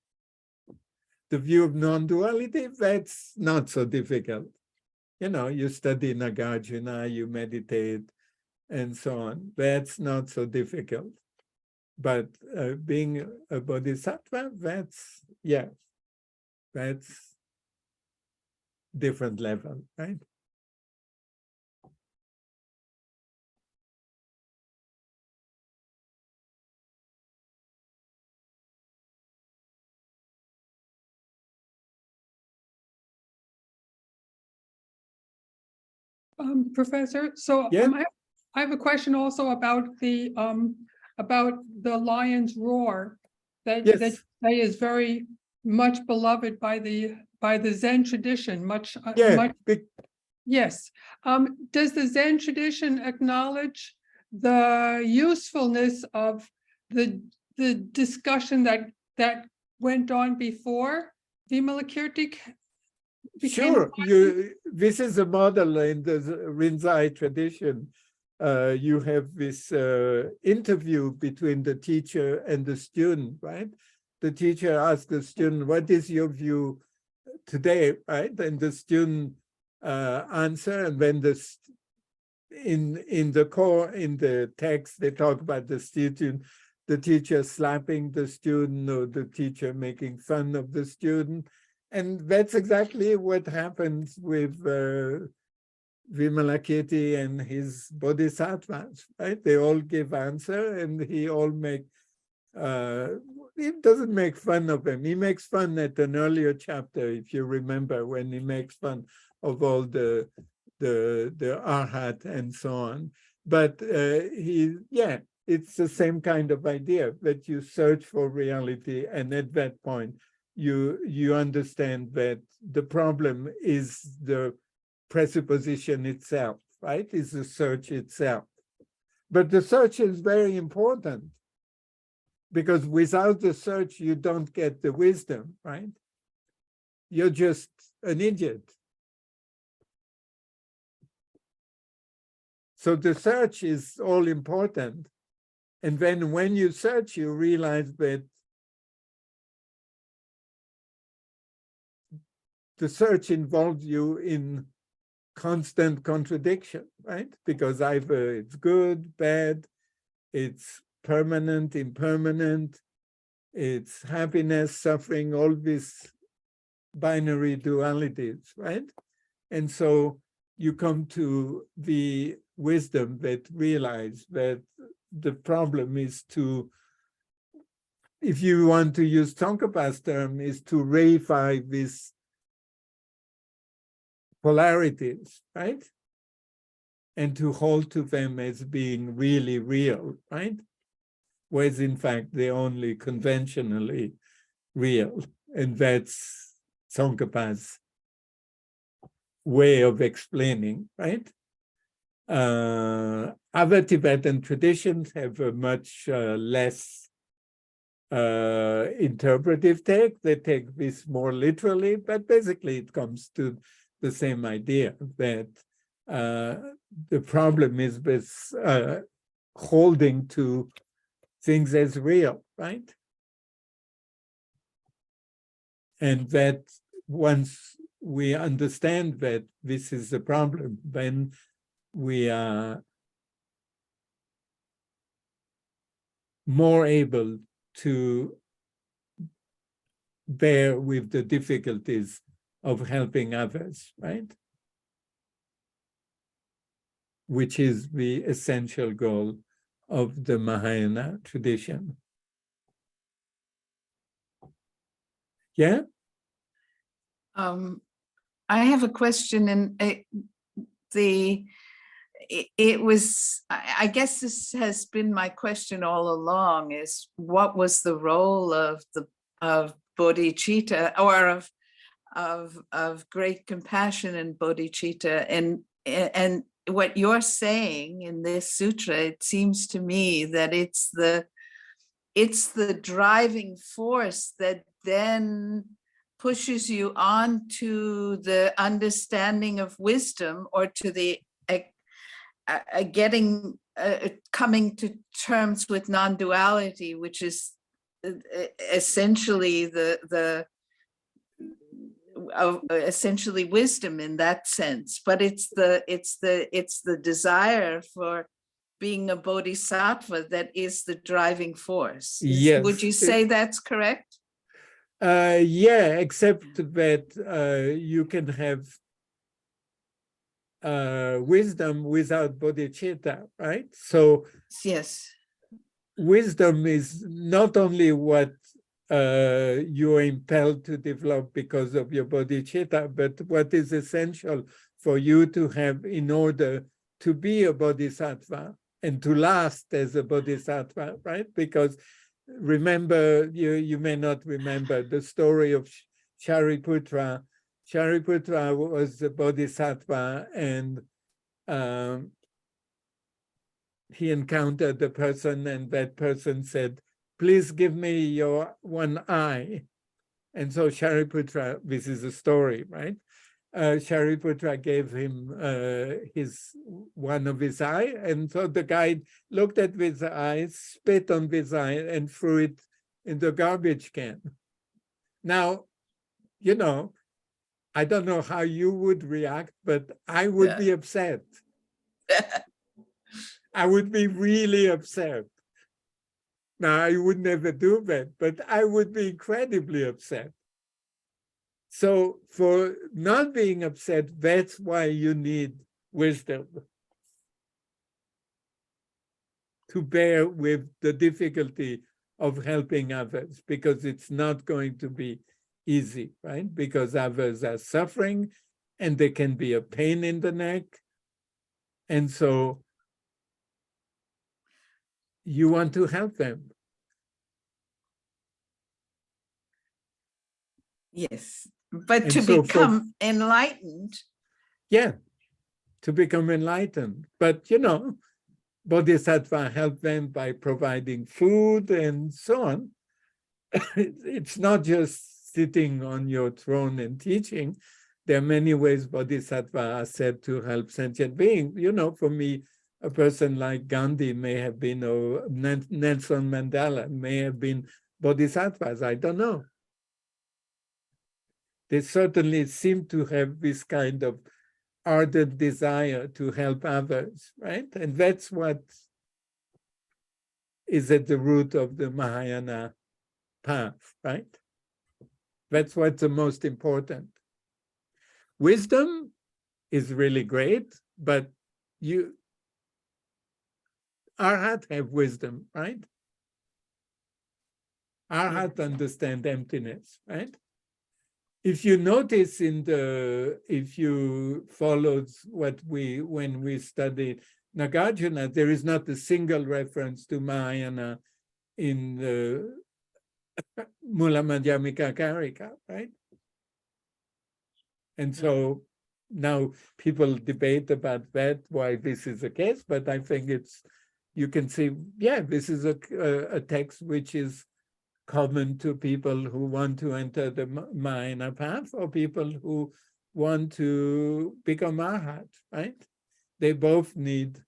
The view of non-duality, that's not so difficult. You study Nagarjuna, you meditate, and so on. That's not so difficult. But being a bodhisattva, that's different level, right? Professor, so Yeah. I have a question also about the lion's roar that Yes. that say is very much beloved by the Zen tradition. Much. Yes. Does the Zen tradition acknowledge the usefulness of the discussion that went on before Vimalakirti? Sure, this is a model in the Rinzai tradition. You have this interview between the teacher and the student, right? The teacher asks the student, what is your view today, right? And the student answer, and then in the text, they talk about the teacher slapping the student, or the teacher making fun of the student. And that's exactly what happens with Vimalakirti and his bodhisattvas, right? They all give answer, and he doesn't make fun of him. He makes fun at an earlier chapter, if you remember, when he makes fun of all the arhat and so on. But it's the same kind of idea, that you search for reality, and at that point, you understand that the problem is the presupposition itself, right? Is the search itself. But the search is very important, because without the search, you don't get the wisdom, right? You're just an idiot. So the search is all important. And then when you search, you realize that the search involves you in constant contradiction, right? Because either it's good, bad, it's permanent, impermanent, it's happiness, suffering, all these binary dualities, right? And so you come to the wisdom that realize that the problem is to, if you want to use Tsongkhapa's term, is to reify this polarities, right? And to hold to them as being really real, right? Whereas in fact, they're only conventionally real. And that's Tsongkhapa's way of explaining, right? Other Tibetan traditions have a much less interpretive take. They take this more literally, but basically it comes to the same idea that the problem is with holding to things as real, right? And that once we understand that this is the problem, then we are more able to bear with the difficulties of helping others, right? Which is the essential goal of the Mahayana tradition. Yeah? I have a question, and it was, I guess this has been my question all along, is what was the role of bodhicitta, or of great compassion and bodhicitta, and what you're saying in this sutra, it seems to me that it's the driving force that then pushes you on to the understanding of wisdom, or to the coming to terms with non-duality, which is essentially essentially wisdom in that sense. But it's the desire for being a bodhisattva that is the driving force. Yes. Would you say that's correct? Yeah, except that you can have wisdom without bodhicitta, right? So Yes. wisdom is not only what you're impelled to develop because of your bodhicitta, but what is essential for you to have in order to be a bodhisattva and to last as a bodhisattva, right? Because remember, you may not remember the story of Shariputra. Shariputra was a bodhisattva, and he encountered a person, and that person said, "Please give me your one eye." And so Shariputra, this is a story, right? Shariputra gave him one of his eye, and so the guy looked at his eye, spit on his eye, and threw it in the garbage can. Now, you know, I don't know how you would react, but I would be upset. I would be really upset. Now, I would never do that, but I would be incredibly upset. So for not being upset, that's why you need wisdom, to bear with the difficulty of helping others, because it's not going to be easy, right? Because others are suffering, and there can be a pain in the neck. And so you want to help them. Yes. But And to so become enlightened. Yeah, to become enlightened. But, you know, bodhisattva help them by providing food and so on. It's not just sitting on your throne and teaching. There are many ways bodhisattva are said to help sentient beings. You know, for me, a person like Gandhi may have been, or Nelson Mandela may have been bodhisattvas. I don't know. They certainly seem to have this kind of ardent desire to help others, right? And that's what is at the root of the Mahayana path, right? That's what's the most important. Wisdom is really great, but Arhat have wisdom, right? Arhat understand emptiness, right? if you notice if you followed when we studied Nagarjuna, there is not a single reference to Mahayana in the Mula Madhyamika Karika, right? And so now people debate about that, why this is the case, but I think you can see, yeah, this is a text which is common to people who want to enter the Mahayana path or people who want to become arhat, right? They both need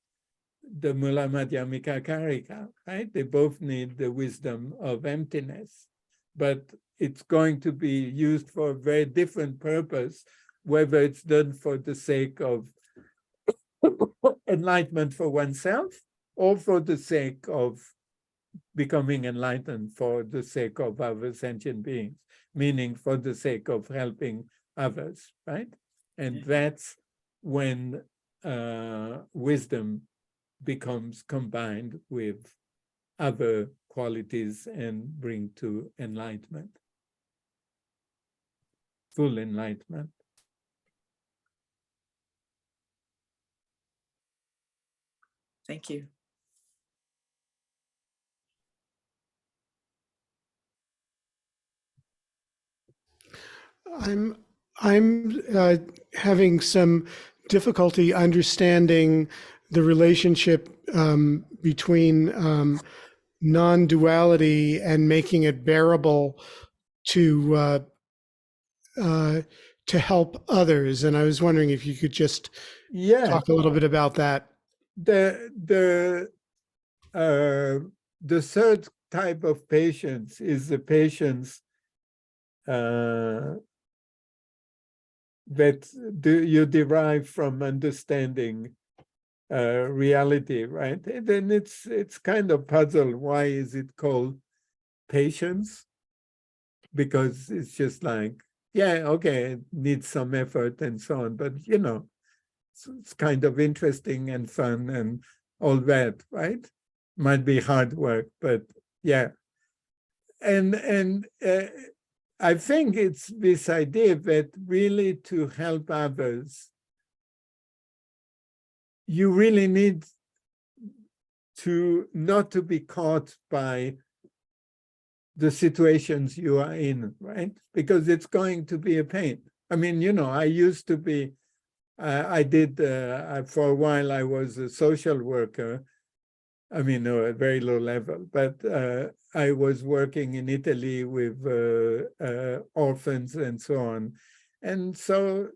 the Mula Madhyamika Karika, right? They both need the wisdom of emptiness, but it's going to be used for a very different purpose, whether it's done for the sake of enlightenment for oneself or for the sake of becoming enlightened for the sake of other sentient beings, meaning for the sake of helping others, right? And that's when wisdom becomes combined with other qualities and bring to enlightenment, full enlightenment. Thank you. I'm having some difficulty understanding the relationship between non-duality and making it bearable to help others. And I was wondering if you could just talk a little bit about that. The third type of patience is the patience that you derive from understanding reality, right? And then it's kind of puzzle. Why is it called patience? Because it's just like, yeah, okay, it needs some effort and so on, but you know, it's kind of interesting and fun and all that, right? Might be hard work, but yeah. And I think it's this idea that really to help others, you really need to not to be caught by the situations you are in, right? Because it's going to be a pain. I mean, you know, I used to be, I did, for a while, I was a social worker. I mean, no, at very low level, but I was working in Italy with orphans and so on. And so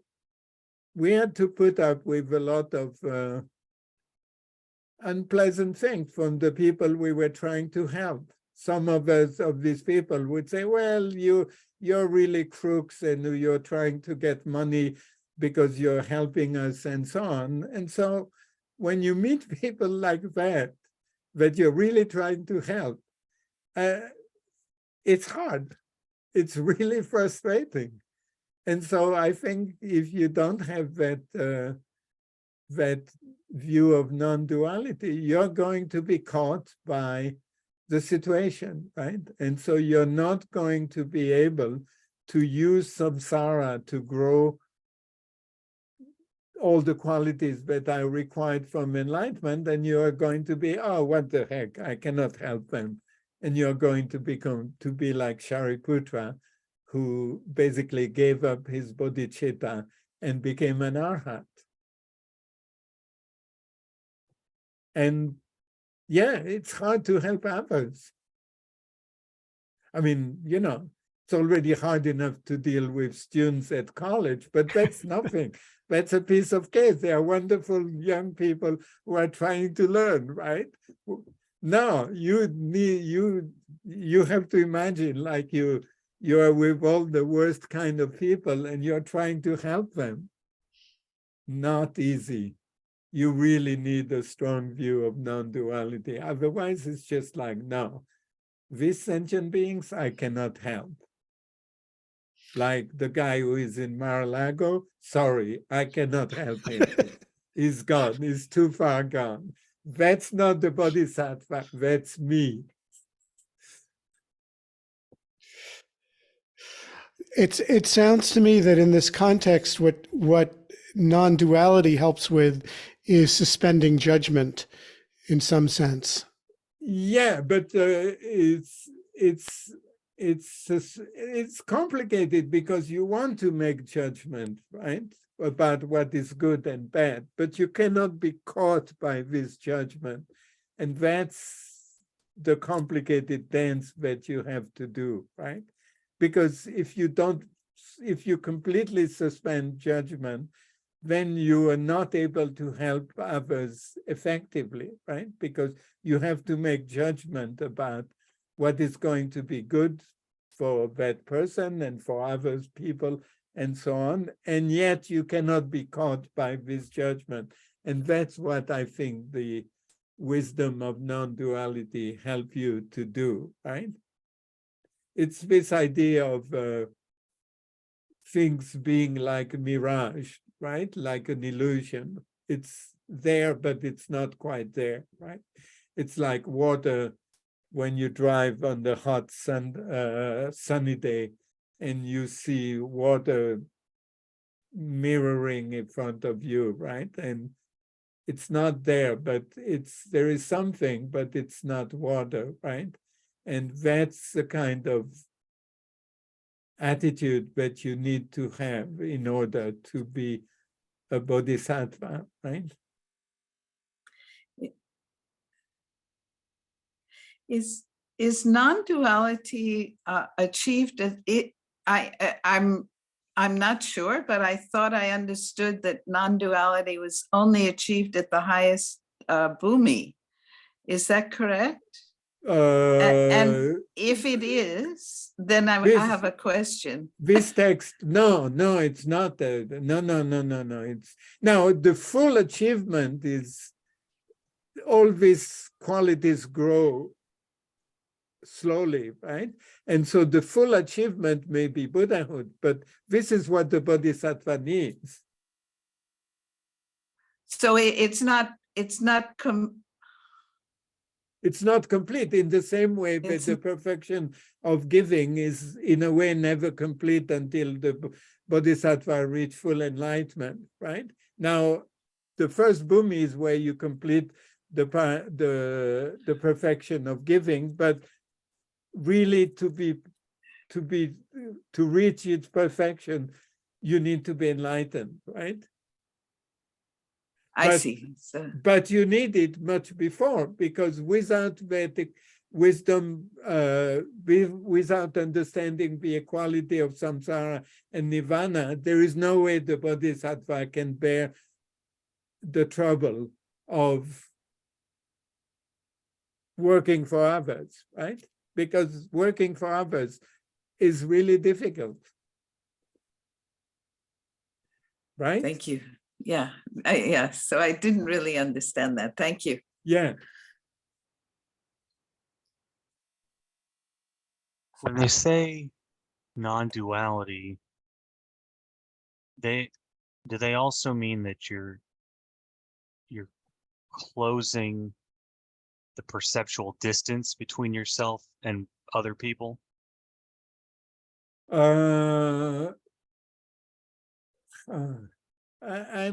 we had to put up with a lot of unpleasant things from the people we were trying to help. Some of these people would say, well, you're really crooks and you're trying to get money because you're helping us and so on. And so when you meet people like that you're really trying to help, it's hard. It's really frustrating. And so I think if you don't have that view of non-duality, you're going to be caught by the situation, right? And so you're not going to be able to use samsara to grow all the qualities that are required from enlightenment, and you are going to be, oh, what the heck, I cannot help them. And you're going to be like Shariputra, who basically gave up his bodhicitta and became an arhat. And yeah, it's hard to help others. I mean, you know, it's already hard enough to deal with students at college, but that's nothing. That's a piece of cake. They are wonderful young people who are trying to learn, right? No, you have to imagine like you are with all the worst kind of people and you're trying to help them. Not easy. You really need a strong view of non-duality. Otherwise, it's just like, no, these sentient beings, I cannot help. Like the guy who is in Mar-a-Lago, sorry, I cannot help him. He's gone, he's too far gone. That's not the bodhisattva, that's me. it sounds to me that in this context, what non-duality helps with is suspending judgment in some sense. Yeah, but it's complicated because you want to make judgment, right, about what is good and bad, but you cannot be caught by this judgment, and that's the complicated dance that you have to do, right? Because if you completely suspend judgment, then you are not able to help others effectively, right? Because you have to make judgment about what is going to be good for that person and for others, people, and so on. And yet you cannot be caught by this judgment. And that's what I think the wisdom of non-duality help you to do, right? It's this idea of things being like a mirage, right? Like an illusion. It's there, but it's not quite there, right? It's like water when you drive on the hot sunny day and you see water mirroring in front of you, right? And it's not there, but there is something, but it's not water, right? And that's the kind of attitude that you need to have in order to be a bodhisattva, right? Is non-duality achieved? I'm not sure, but I thought I understood that non-duality was only achieved at the highest bhumi. Is that correct? And if it is, then I have a question. This text, no, it's not. No. It's now the full achievement is all these qualities grow slowly, right? And so the full achievement may be Buddhahood, but this is what the bodhisattva needs. So it's not complete in the same way that the perfection of giving is in a way never complete until the bodhisattva reach full enlightenment, right? Now, the first bhumi is where you complete the perfection of giving, but really to reach its perfection, you need to be enlightened, right? I see. So, but you need it much before, because without Vedic wisdom, without understanding the equality of samsara and nirvana, there is no way the bodhisattva can bear the trouble of working for others, right? Because working for others is really difficult, right? thank you. Yeah, yeah. So I didn't really understand that. Thank you. Yeah. When they say non-duality, do they also mean that you're closing the perceptual distance between yourself and other people? I'm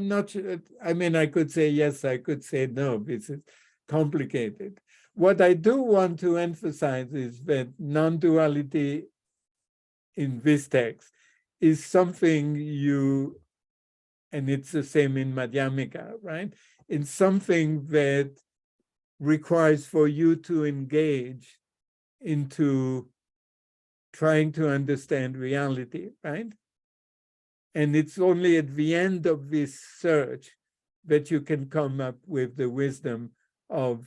not sure. I mean, I could say yes, I could say no. This is complicated. What I do want to emphasize is that non-duality in this text is something and it's the same in Madhyamika, right? It's something that requires for you to engage into trying to understand reality, right? And it's only at the end of this search that you can come up with the wisdom of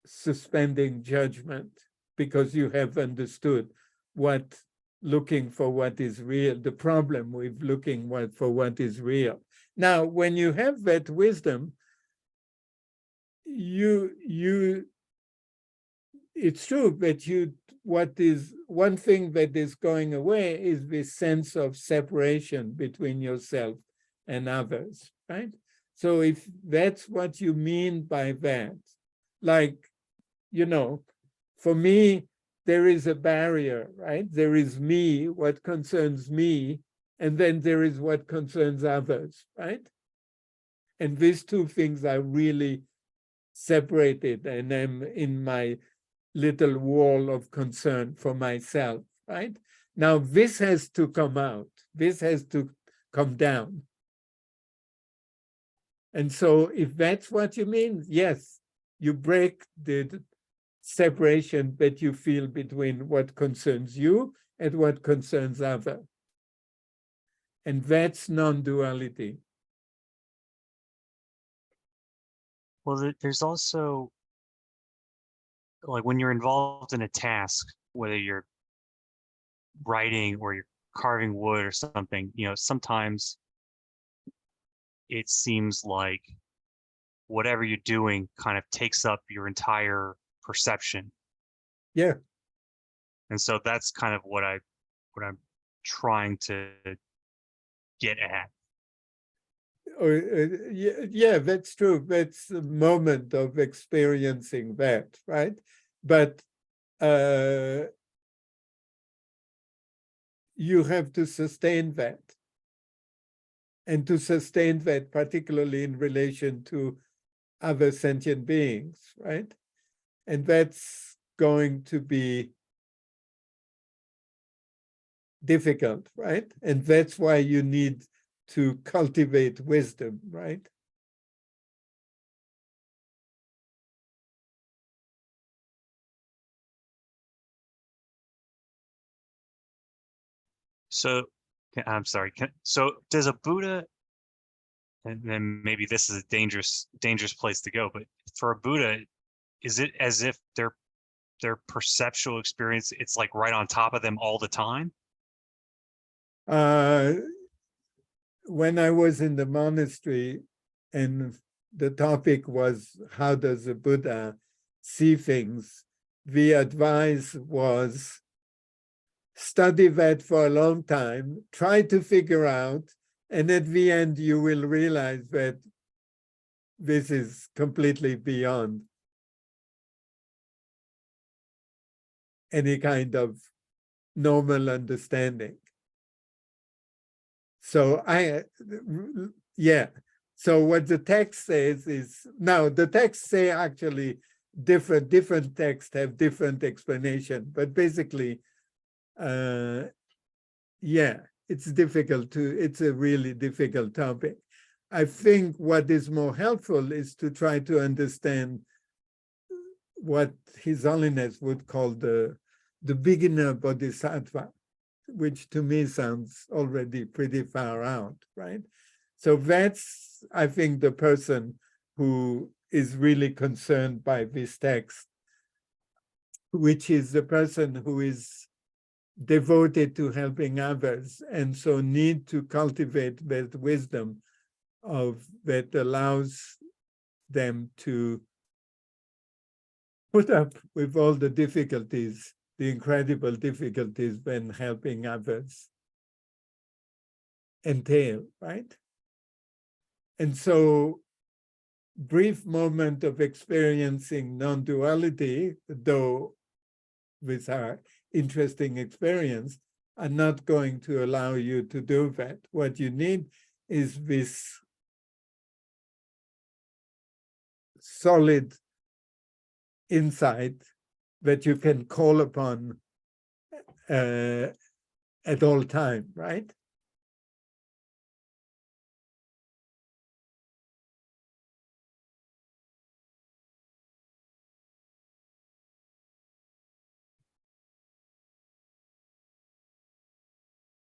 suspending judgment, because you have understood looking for what is real, the problem with looking for what is real. Now, when you have that wisdom, it's true that one thing that is going away is this sense of separation between yourself and others, right? So if that's what you mean by that, like, for me, there is a barrier, right? There is me, what concerns me, and then there is what concerns others, right? And these two things are really separated, and I'm in my little wall of concern for myself, right? Now, this has to come out. This has to come down. And so if that's what you mean, yes, you break the separation that you feel between what concerns you and what concerns others. And that's non-duality. Well, there's also, like, when you're involved in a task, whether you're writing or you're carving wood or something, you know, sometimes it seems like whatever you're doing kind of takes up your entire perception. Yeah. And so that's kind of what I'm trying to get at. Yeah, that's true. That's the moment of experiencing that, right? But you have to sustain that. And to sustain that, particularly in relation to other sentient beings, right? And that's going to be difficult, right? And that's why you need to cultivate wisdom, right? So, I'm sorry. So does a Buddha, and then maybe this is a dangerous place to go, but for a Buddha, is it as if their perceptual experience, it's like right on top of them all the time? When I was in the monastery and the topic was how does a Buddha see things, the advice was study that for a long time, try to figure out, and at the end you will realize that this is completely beyond any kind of normal understanding. So yeah. So what the text says is, now the texts say actually different texts have different explanation, but basically, yeah, it's a really difficult topic. I think what is more helpful is to try to understand what His Holiness would call the beginner bodhisattva, which to me sounds already pretty far out, right? So that's, I think, the person who is really concerned by this text, which is the person who is devoted to helping others, and so need to cultivate that wisdom that allows them to put up with all the difficulties, the incredible difficulties when helping others entail, right? And so brief moment of experiencing non-duality, though with our interesting experience, are not going to allow you to do that. What you need is this solid insight that you can call upon at all time, right?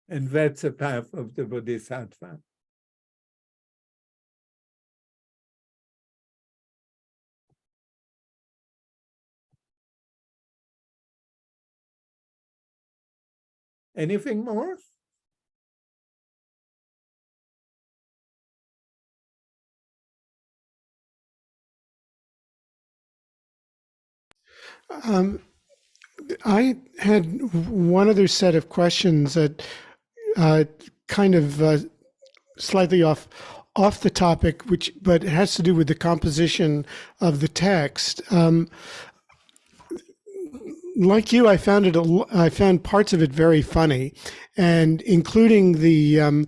And that's a path of the bodhisattva. Anything more? I had one other set of questions that kind of slightly off the topic, but it has to do with the composition of the text. like you, I found parts of it very funny, and including the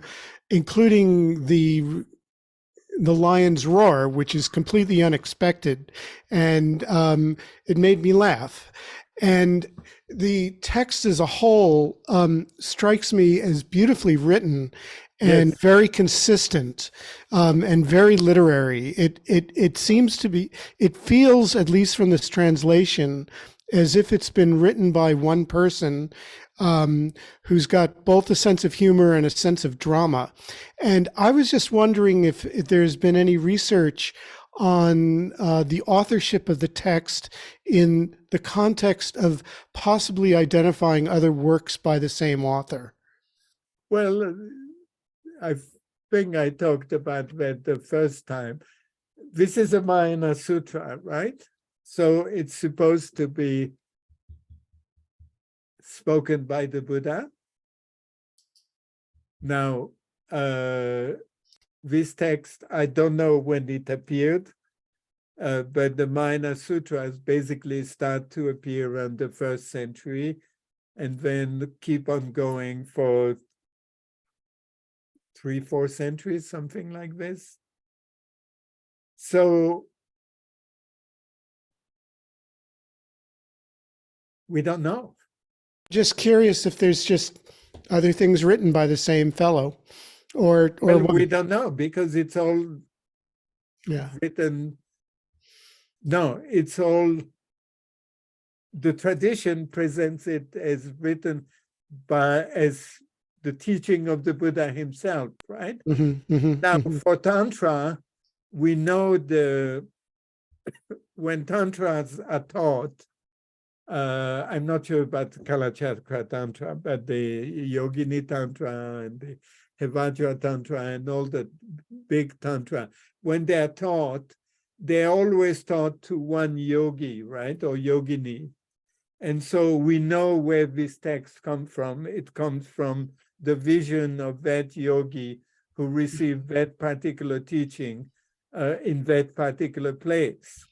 lion's roar, which is completely unexpected, and it made me laugh. And the text as a whole strikes me as beautifully written and Yes. very consistent and very literary. It seems to be. It feels, at least from this translation, as if it's been written by one person who's got both a sense of humor and a sense of drama. And I was just wondering if there's been any research on the authorship of the text in the context of possibly identifying other works by the same author. Well, I think I talked about that the first time. This is a Mahayana Sutra, right? So it's supposed to be spoken by the Buddha. Now, this text, I don't know when it appeared, but the Mahayana Sutras basically start to appear around the 1st century and then keep on going for 3-4 centuries, something like this. So we don't know. Just curious if there's just other things written by the same fellow, or Well, what- we don't know because it's all yeah. written. No, it's all, the tradition presents it as written as the teaching of the Buddha himself, right? Now, for Tantra, we know when Tantras are taught, I'm not sure about Kalachakra Tantra, but the Yogini Tantra and the Hevajra Tantra and all the big Tantra, when they're taught, they're always taught to one yogi, right, or yogini. And so we know where this text comes from. It comes from the vision of that yogi who received that particular teaching in that particular place.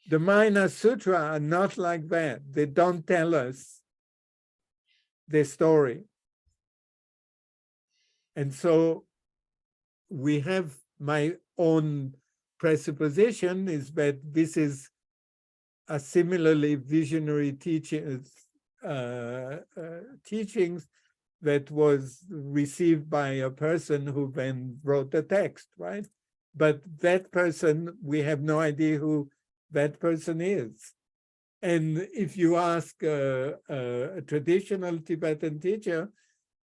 The Mahayana Sutra are not like that. They don't tell us their story. And so we have, my own presupposition is that this is a similarly visionary teachings that was received by a person who then wrote the text, right? But that person, we have no idea who that person is. And if you ask a traditional Tibetan teacher,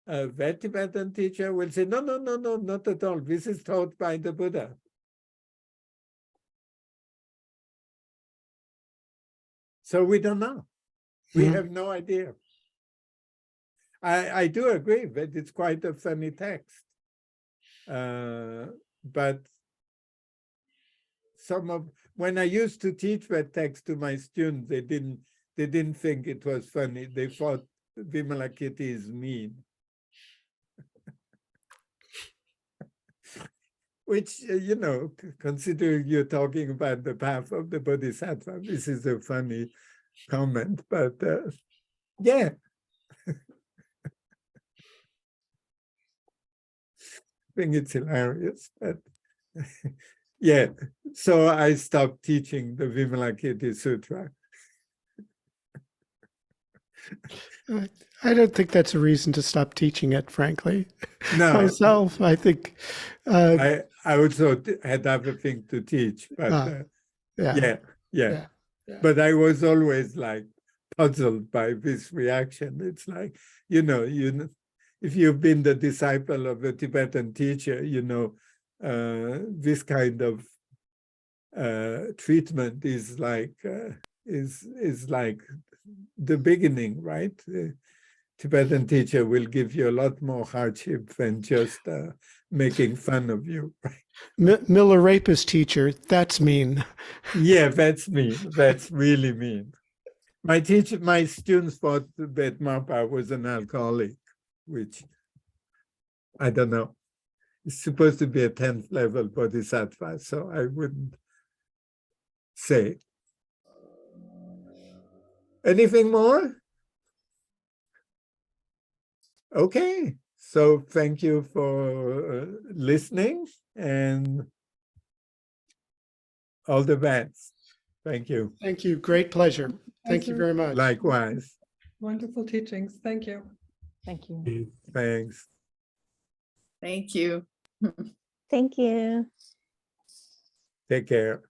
that Tibetan teacher will say, no, not at all. This is taught by the Buddha. So we don't know. We have no idea. I do agree that it's quite a funny text. But when I used to teach that text to my students, they didn't think it was funny. They thought Vimalakirti is mean. Which, considering you're talking about the path of the bodhisattva, this is a funny comment, but yeah. I think it's hilarious, but yeah. So I stopped teaching the Vimalakirti Sutra. I don't think that's a reason to stop teaching it, frankly. No, Myself, I think. I also had other things to teach, but yeah. But I was always like puzzled by this reaction. It's like, if you've been the disciple of a Tibetan teacher, this kind of treatment is like the beginning, right? Tibetan teacher will give you a lot more hardship than just making fun of you. Right? Milarepa's teacher, that's mean. Yeah, that's mean. That's really mean. My students thought that Marpa was an alcoholic, which I don't know. It's supposed to be a 10th level bodhisattva, so I wouldn't say. Anything more? Okay, so thank you for listening and all the best. Thank you. Thank you. Great pleasure. Thank you Pleasure. very much. Likewise. Wonderful teachings. Thank you. Thank you. Thanks. Thank you. Thank you. Take care.